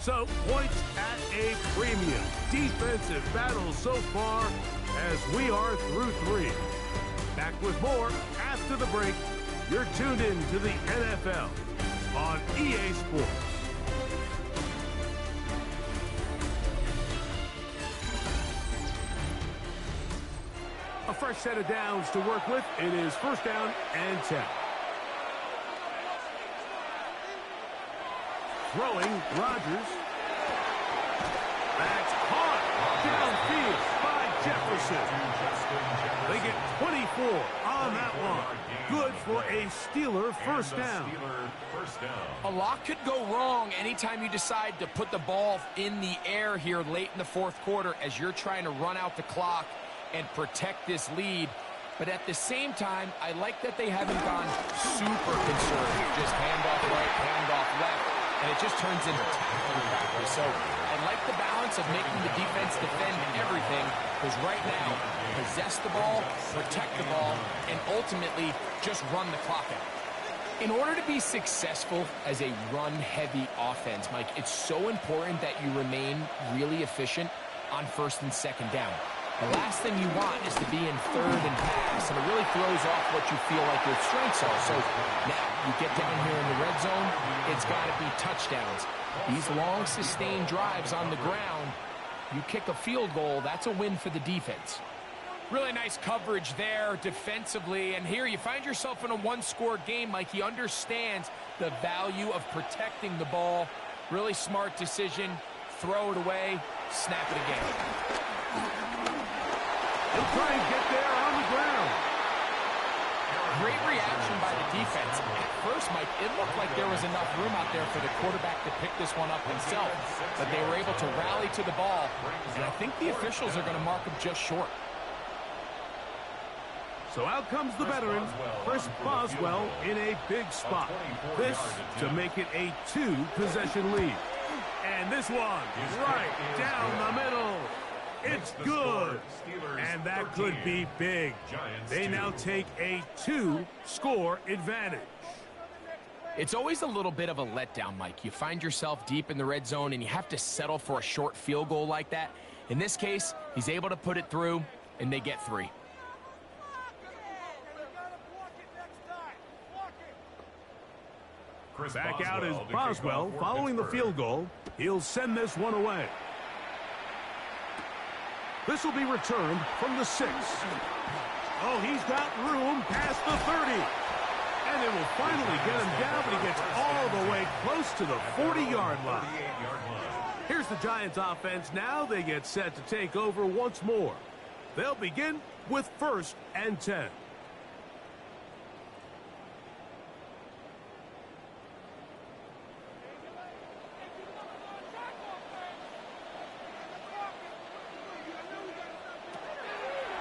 So, points at a premium. Defensive battle so far as we are through 3. Back with more after the break. You're tuned in to the NFL on EA Sports. A fresh set of downs to work with. It is 1st down and 10. Throwing, Rodgers. That's caught downfield by Jefferson. They get 24 on that one. Good for a Steeler 1st down. A lot could go wrong anytime you decide to put the ball in the air here late in the 4th quarter as you're trying to run out the clock and protect this lead. But at the same time, I like that they haven't gone super conservative. Just handoff right, handoff left, and it just turns into tackling practice. So I like the balance of making the defense defend everything, because right now, possess the ball, protect the ball, and ultimately just run the clock out. In order to be successful as a run-heavy offense, Mike, it's so important that you remain really efficient on 1st and 2nd down. The last thing you want is to be in 3rd and pass, and it really throws off what you feel like your strengths are. So now you get down here in the red zone, it's got to be touchdowns. These long, sustained drives on the ground, you kick a field goal, that's a win for the defense. Really nice coverage there defensively, and here you find yourself in a 1-score game. Mike, he understands the value of protecting the ball. Really smart decision. Throw it away, snap it again. He'll try and get there on the ground. Great reaction by the defense. At first, Mike, it looked like there was enough room out there for the quarterback to pick this one up himself, but they were able to rally to the ball, and I think the officials are going to mark him just short. So out comes the veteran, Chris Boswell, in a big spot. This to make it a 2-possession lead. And this one, right down the middle. It's good. And that could be big. They now take a 2-score advantage. It's always a little bit of a letdown, Mike. You find yourself deep in the red zone, and you have to settle for a short field goal like that. In this case, he's able to put it through, and they get 3. Back out is Boswell following the field goal. He'll send this one away. This will be returned from the 6. Oh, he's got room past the 30. And it will finally get him down, but he gets all the way close to the 40-yard line. Here's the Giants offense now. They get set to take over once more. They'll begin with 1st and 10.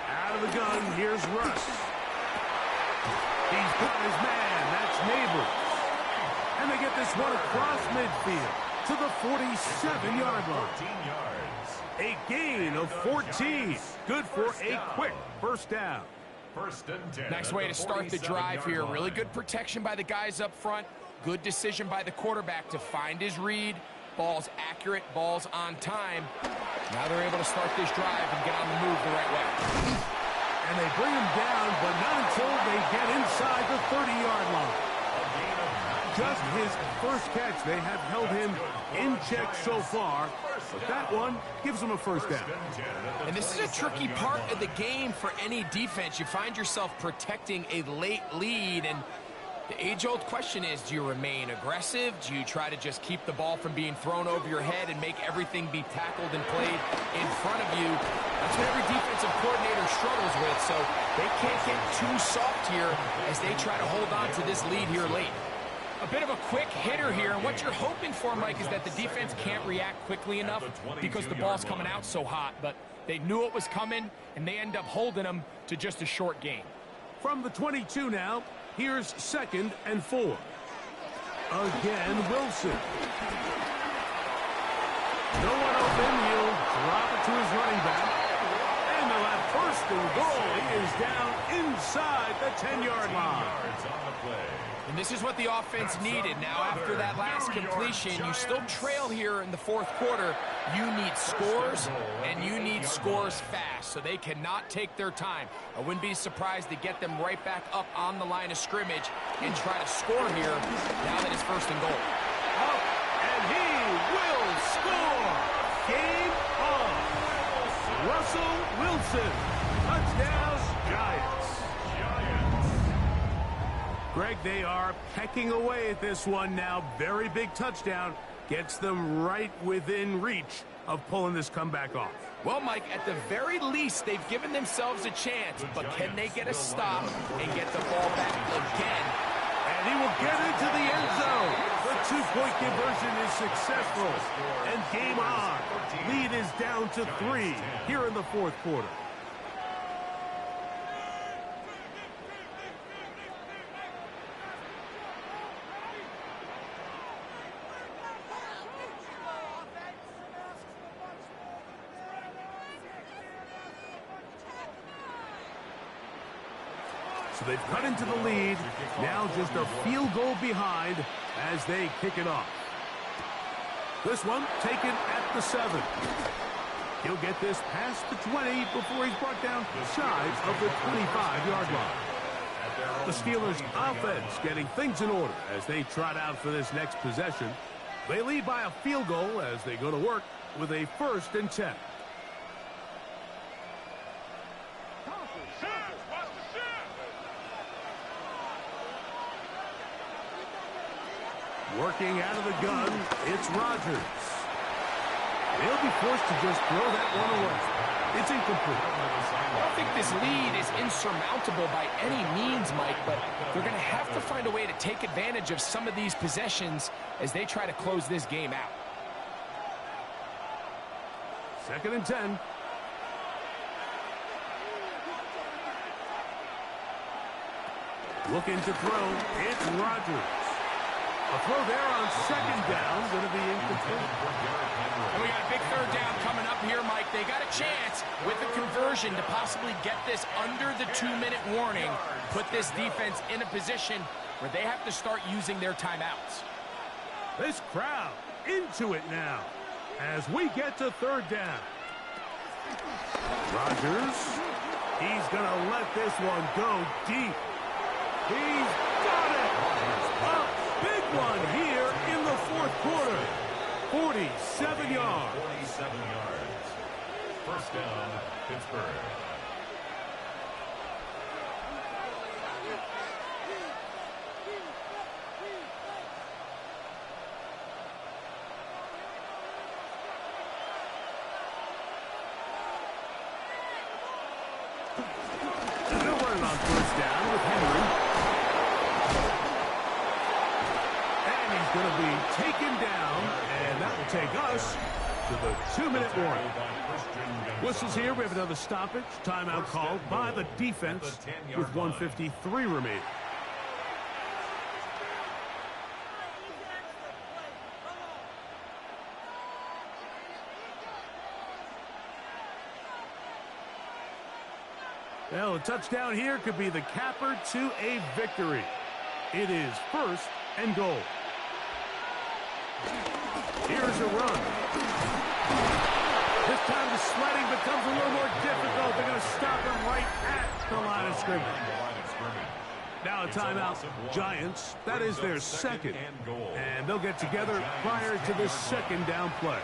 Out of the gun, here's Russ. He's got his man, that's Neighbors. And they get this one across midfield to the 47-yard line. 14 yards. A gain of 14. Good for a quick first down. 1st and 10. Nice way to start the drive here. Really good protection by the guys up front. Good decision by the quarterback to find his read. Ball's accurate, ball's on time. Now they're able to start this drive and get on the move the right way. And they bring him down, but not until they get inside the 30-yard line. Just his first catch. They have held him in check so far, but that one gives him a first down. And this is a tricky part of the game for any defense. You find yourself protecting a late lead, and the age-old question is, do you remain aggressive? Do you try to just keep the ball from being thrown over your head and make everything be tackled and played in front of you? That's what every defensive coordinator struggles with, so they can't get too soft here as they try to hold on to this lead here late. A bit of a quick hitter here, and what you're hoping for, Mike, is that the defense can't react quickly enough because the ball's coming out so hot, but they knew it was coming, and they end up holding them to just a short gain. From the 22 now, here's 2nd and 4. Again, Wilson. No one open. He'll drop it to his running back. And they'll have 1st and goal. He is down inside the 10-yard line. And this is what the offense needed. Now, after that last completion, you still trail here in the 4th quarter. You need scores, and you need scores fast, so they cannot take their time. I wouldn't be surprised to get them right back up on the line of scrimmage and try to score here now that it's 1st and goal. Up, and he will score. Game on. Russell Wilson. Touchdown, Giants. Greg, they are pecking away at this one now. Very big touchdown. Gets them right within reach of pulling this comeback off. Well, Mike, at the very least, they've given themselves a chance, but can they get a stop and get the ball back again? And he will get into the end zone. The 2-point conversion is successful. And game on. Lead is down to 3 here in the 4th quarter. So they've cut into the lead. Now just a field goal behind as they kick it off. This one taken at the 7. He'll get this past the 20 before he's brought down shy of the 25-yard line. The Steelers' offense getting things in order as they trot out for this next possession. They lead by a field goal as they go to work with a 1st and 10. Working out of the gun, it's Rodgers. They'll be forced to just throw that one away. It's incomplete. I don't think this lead is insurmountable by any means, Mike, but they're going to have to find a way to take advantage of some of these possessions as they try to close this game out. 2nd and 10. Looking to throw, it's Rodgers. A throw there on 2nd down, going to be incomplete. And we got a big 3rd down coming up here, Mike. They got a chance with the conversion to possibly get this under the 2-minute warning, put this defense in a position where they have to start using their timeouts. This crowd into it now as we get to 3rd down. Rodgers, he's going to let this one go deep. He's got it. A big one here in the fourth quarter. 47 yards. 47 yards. First down, Pittsburgh. They're running on first down with Henry. And he's going to be taken down, and that will take us to the 2-minute warning. Whistles here. We have another stoppage. Timeout called by the defense with 1:53 remaining. Well, a touchdown here could be the capper to a victory. It is first and goal. Here's a run. This time the sledding becomes a little more difficult. They're going to stop him right at the line of scrimmage. Now a timeout. Giants, that is their second. And they'll get together prior to this second down play.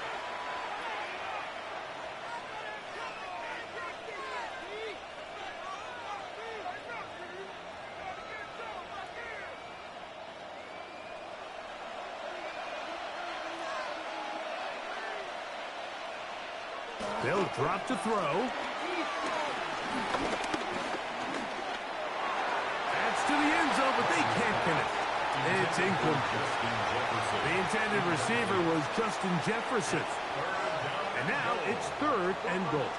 They'll drop to throw. That's to the end zone, but they can't connect. It's incomplete. The intended receiver was Justin Jefferson. And now it's third and goal.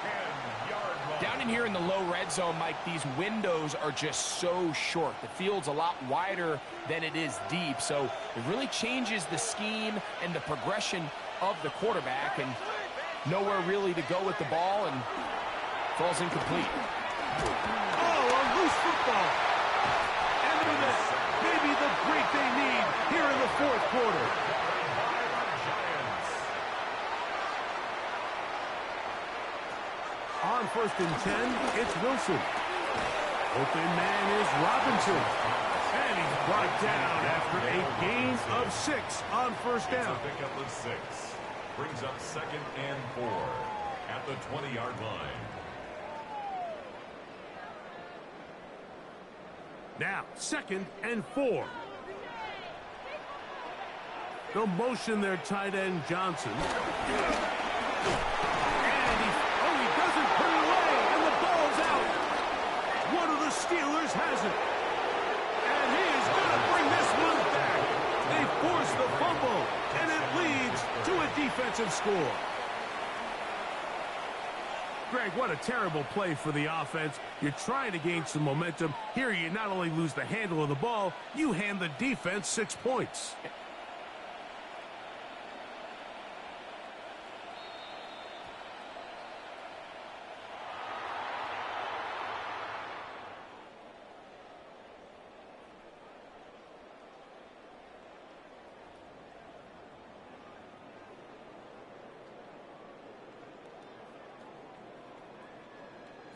Down in here in the low red zone, Mike, these windows are just so short. The field's a lot wider than it is deep, so it really changes the scheme and the progression of the quarterback, and nowhere really to go with the ball, and falls incomplete. Oh, a loose football. And with it, maybe the break they need here in the fourth quarter. On first and 10, it's Wilson. Open man is Robinson. And he's brought down after a gain of 6 on first down. It's a pickup of 6. Brings up second and 4 at the 20-yard line. Now, second and 4. They'll motion their tight end, Johnson. And he doesn't put it away, and the ball's out. One of the Steelers has it. And he is going to bring this one back. They force the fumble, and it leads to a defensive score. Greg, what a terrible play for the offense. You're trying to gain some momentum. Here you not only lose the handle of the ball, you hand the defense 6 points.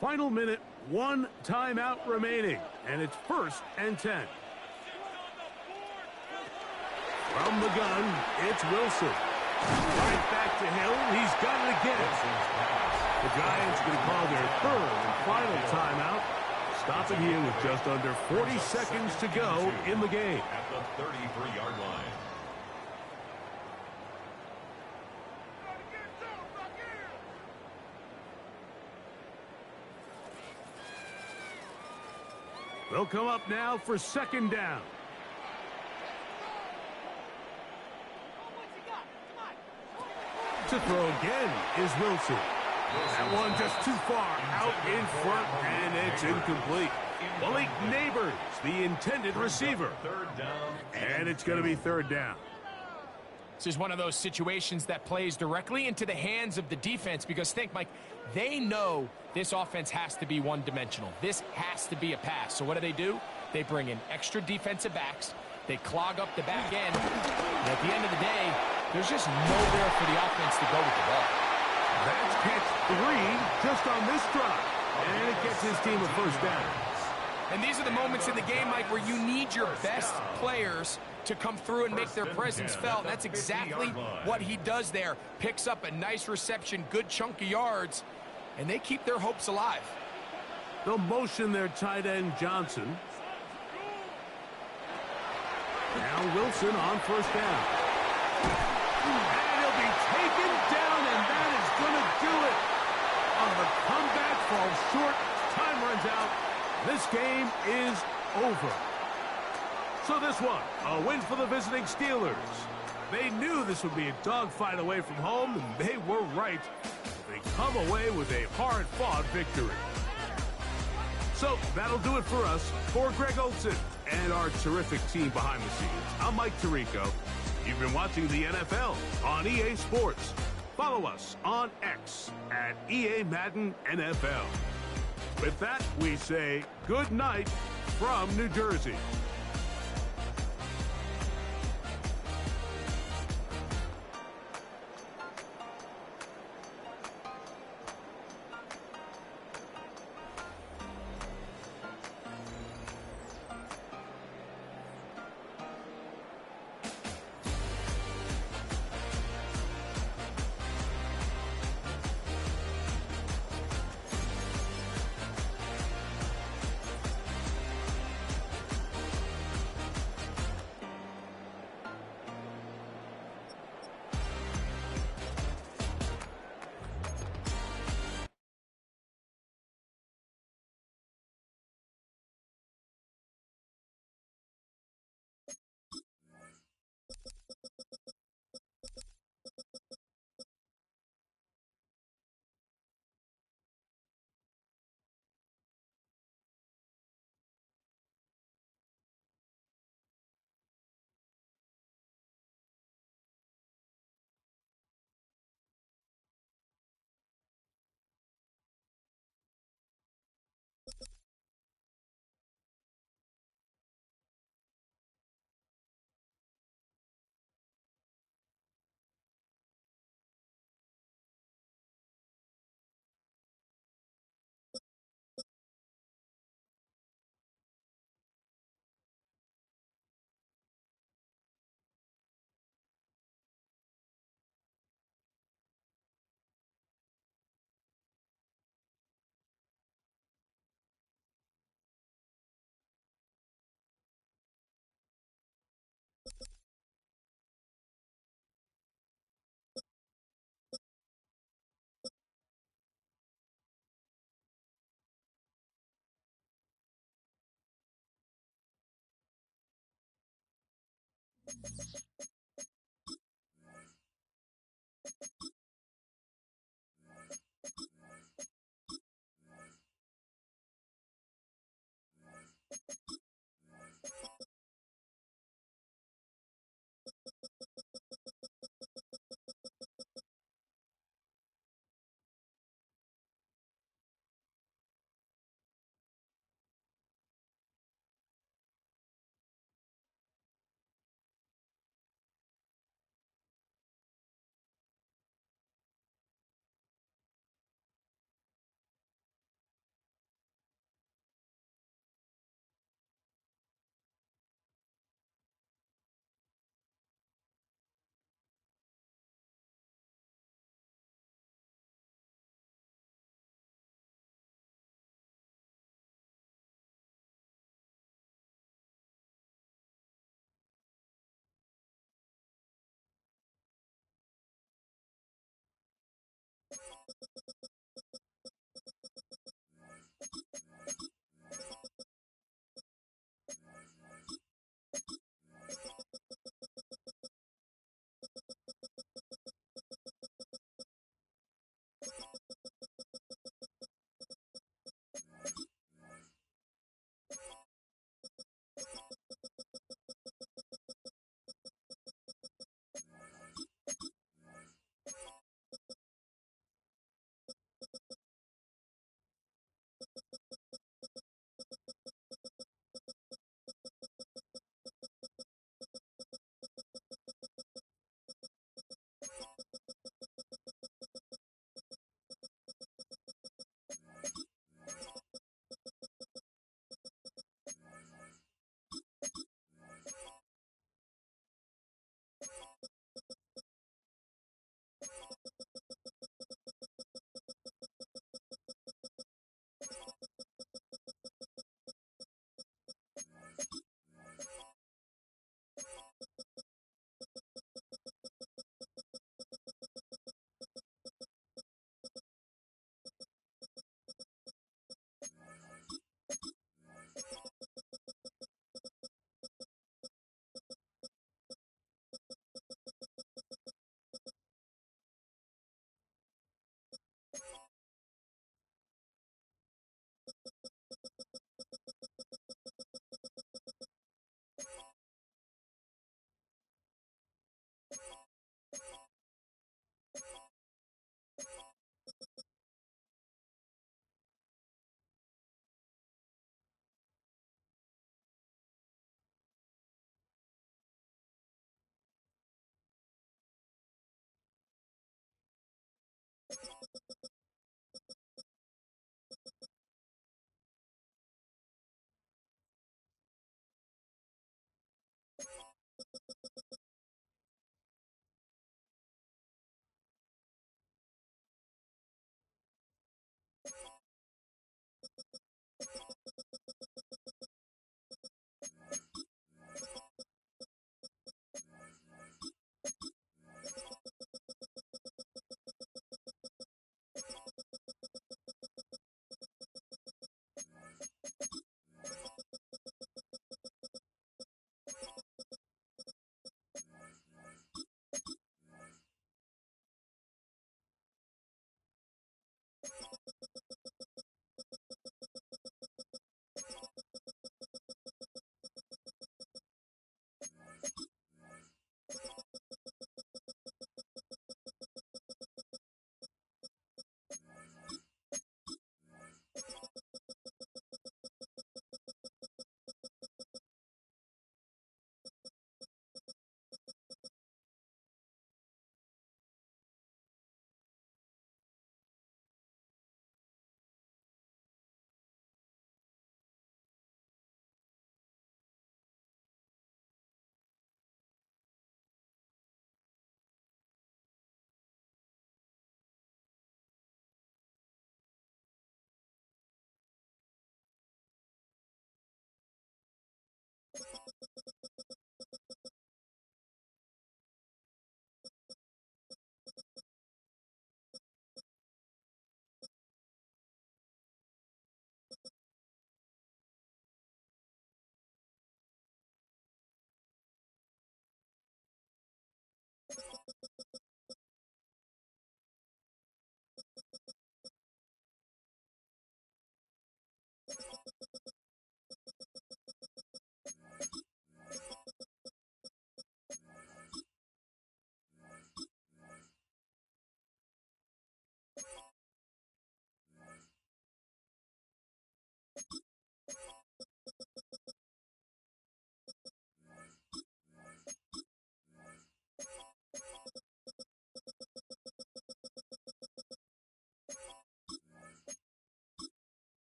Final minute, 1 timeout remaining, and it's first and 10. From the gun, it's Wilson. Right back to Hill. He's got it again. The Giants going to call their third and final timeout, stopping here with just under 40 seconds to go in the game. At the 33-yard line. They'll come up now for second down. To throw again is Wilson. That one just too far out in front, and it's incomplete. Malik Neighbors, the intended receiver. And it's going to be third down. This is one of those situations that plays directly into the hands of the defense, because think, Mike, they know this offense has to be one-dimensional. This has to be a pass. So what do? They bring in extra defensive backs. They clog up the back end. And at the end of the day, there's just nowhere for the offense to go with the ball. That's catch 3 just on this drive. And it gets his team a first down. And these are the moments in the game, Mike, where you need your best players to come through and make their presence felt. And that's exactly what he does there. Picks up a nice reception, good chunk of yards, and they keep their hopes alive. They'll motion their tight end, Johnson. Now Wilson on first down. And he'll be taken down, and that is going to do it. On the comeback, falls short, time runs out. This game is over. So this one, a win for the visiting Steelers. They knew this would be a dogfight away from home, and they were right. They come away with a hard-fought victory. So that'll do it for us. For Greg Olson and our terrific team behind the scenes, I'm Mike Tirico. You've been watching the NFL on EA Sports. Follow us on X at EA Madden NFL. With that, we say good night from New Jersey.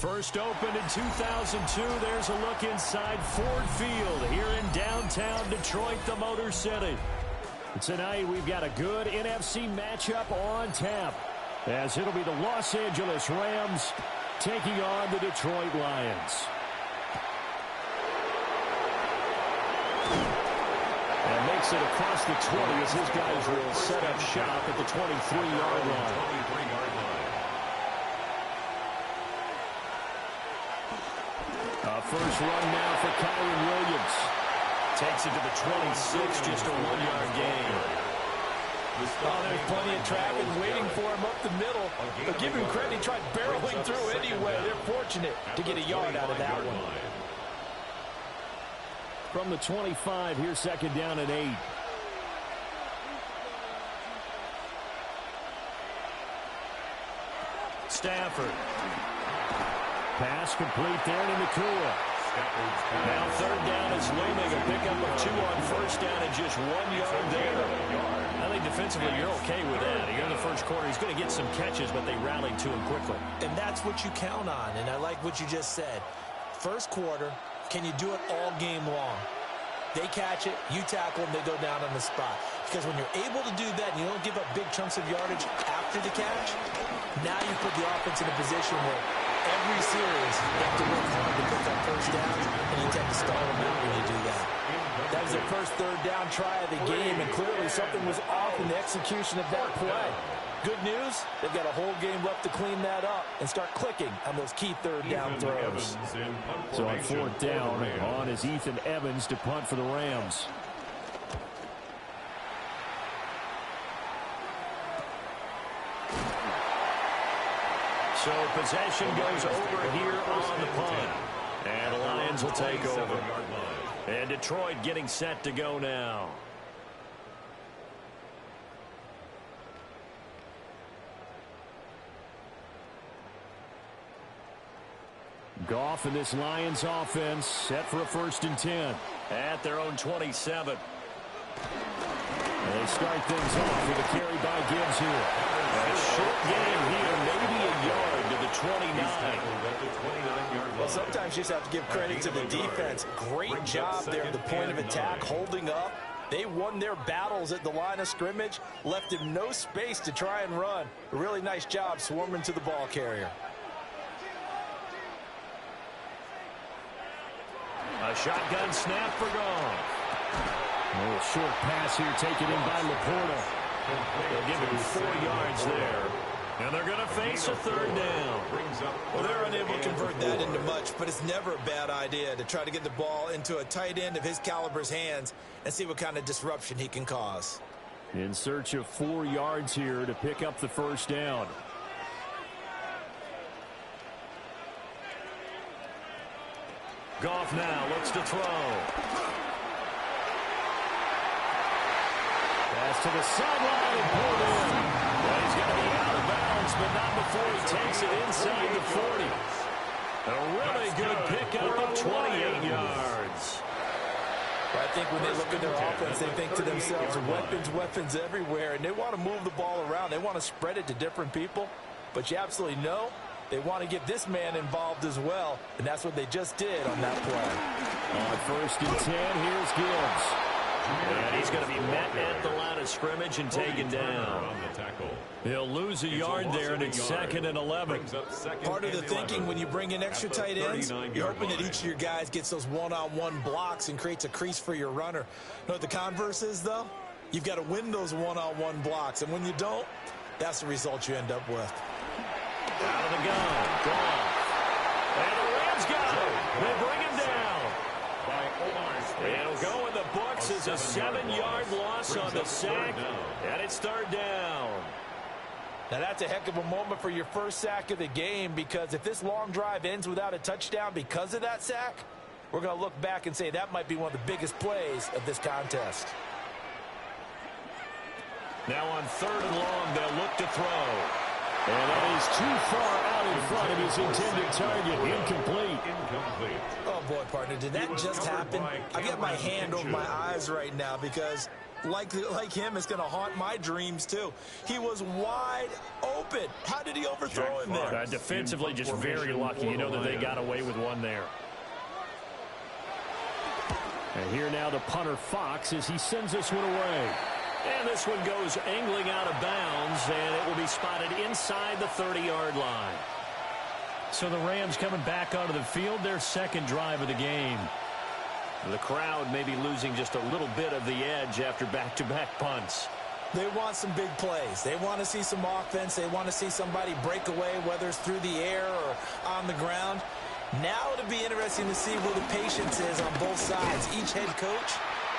First opened in 2002. There's a look inside Ford Field here in downtown Detroit, the Motor City. Tonight, we've got a good NFC matchup on tap, as it'll be the Los Angeles Rams taking on the Detroit Lions. And makes it across the 20 as his guys will set up shop at the 23-yard line. First run now for Kyron Williams. Takes it to the 26, just a 1-yard gain. Oh, there's plenty of traffic waiting for him up the middle. But give him credit, he tried barreling through anyway. They're fortunate to get a yard out of that one. From the 25, here's second down and 8. Stafford. Pass complete there to Nakua. Now third down is looming. A pickup of 2 on first down and just 1 yard there. I think defensively you're okay with that. Here in the first quarter, he's going to get some catches, but they rallied to him quickly. And that's what you count on, and I like what you just said. First quarter, can you do it all game long? They catch it, you tackle them, they go down on the spot. Because when you're able to do that and you don't give up big chunks of yardage after the catch, now you put the offense in a position where every series you have to work hard to put that first down, and you tend to stall them out when you do that. That was their first third down try of the game, and clearly something was off in the execution of that play. Good news, they've got a whole game left to clean that up and start clicking on those key third down throws. So on fourth down, on is Ethan Evans to punt for the Rams. So possession goes over here on the punt. And the Lions will take over. And Detroit getting set to go now. Goff and this Lions offense set for a 1st and 10 at their own 27. And they start things off with a carry by Gibbs here. A short game here, maybe a yard to the 29. Well, sometimes you just have to give credit to the defense. Great job there at the point of attack, holding up. They won their battles at the line of scrimmage, left him no space to try and run. A really nice job swarming to the ball carrier. A shotgun snap for Goff. A little short pass here taken in by Laporta. They'll give him 4 yards there. And they're going to face a third down. Well, they're unable to convert that into much, but it's never a bad idea to try to get the ball into a tight end of his caliber's hands and see what kind of disruption he can cause. In search of 4 yards here to pick up the first down. Goff now looks to throw. Pass to the sideline and pulled in. Well, he's going to be out of bounds, but not before he takes it inside the 40. A really good pickup of 28 yards. I think when they look at their offense, they think to themselves, weapons everywhere, and they want to move the ball around. They want to spread it to different people, but you absolutely know they want to get this man involved as well, and that's what they just did on that play. On 1st and 10, here's Gibbs. And he's going to be met at the line of scrimmage and taken down. He'll lose a yard there, and it's 2nd and 11. Part of the thinking when you bring in extra tight ends, you're hoping that each of your guys gets those one-on-one blocks and creates a crease for your runner. You know what the converse is, though? You've got to win those one-on-one blocks, and when you don't, that's the result you end up with. Out of the gun. Gone. And the Rams got him. They bring him down. It'll go in the books as a 7-yard loss on the sack, and it's 3rd down. Now that's a heck of a moment for your first sack of the game, because if this long drive ends without a touchdown because of that sack, we're going to look back and say that might be one of the biggest plays of this contest. Now on 3rd and long, they'll look to throw. And that is too far out in front of his intended target. Incomplete. Oh, boy, partner, did that just happen? I got my hand over my eyes right now because like him, is going to haunt my dreams, too. He was wide open. How did he overthrow him there? Defensively, just very lucky. You know that they got away with one there. And here now the punter, Fox, as he sends this one away. And this one goes angling out of bounds, and it will be spotted inside the 30-yard line. So the Rams coming back onto the field, their second drive of the game. The crowd may be losing just a little bit of the edge after back-to-back punts. They want some big plays. They want to see some offense. They want to see somebody break away, whether it's through the air or on the ground. Now it'll be interesting to see where the patience is on both sides. Each head coach,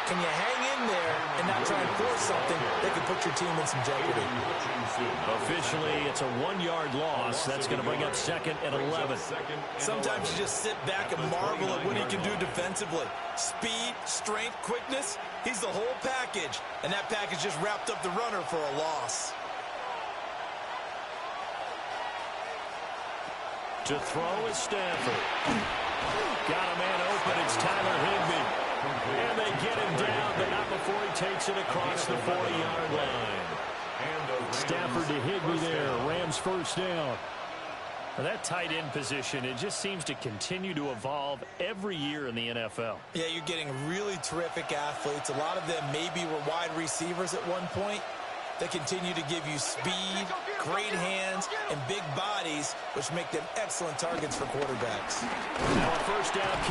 can you hang in there and not try and force something that could put your team in some jeopardy? Officially, it's a 1-yard loss. That's going to bring up 2nd and 11. Sometimes you just sit back and marvel at what he can do defensively. Speed, strength, quickness, he's the whole package. And that package just wrapped up the runner for a loss. To throw is Stafford. Got a man open. It's Tyler Higbee. And they get him down, but not before he takes it across the 40-yard line. Stafford to Higbee there. Rams first down. Now that tight end position, it just seems to continue to evolve every year in the NFL. Yeah, you're getting really terrific athletes. A lot of them maybe were wide receivers at one point. They continue to give you speed, great hands, and big bodies, which make them excellent targets for quarterbacks. Now a first down.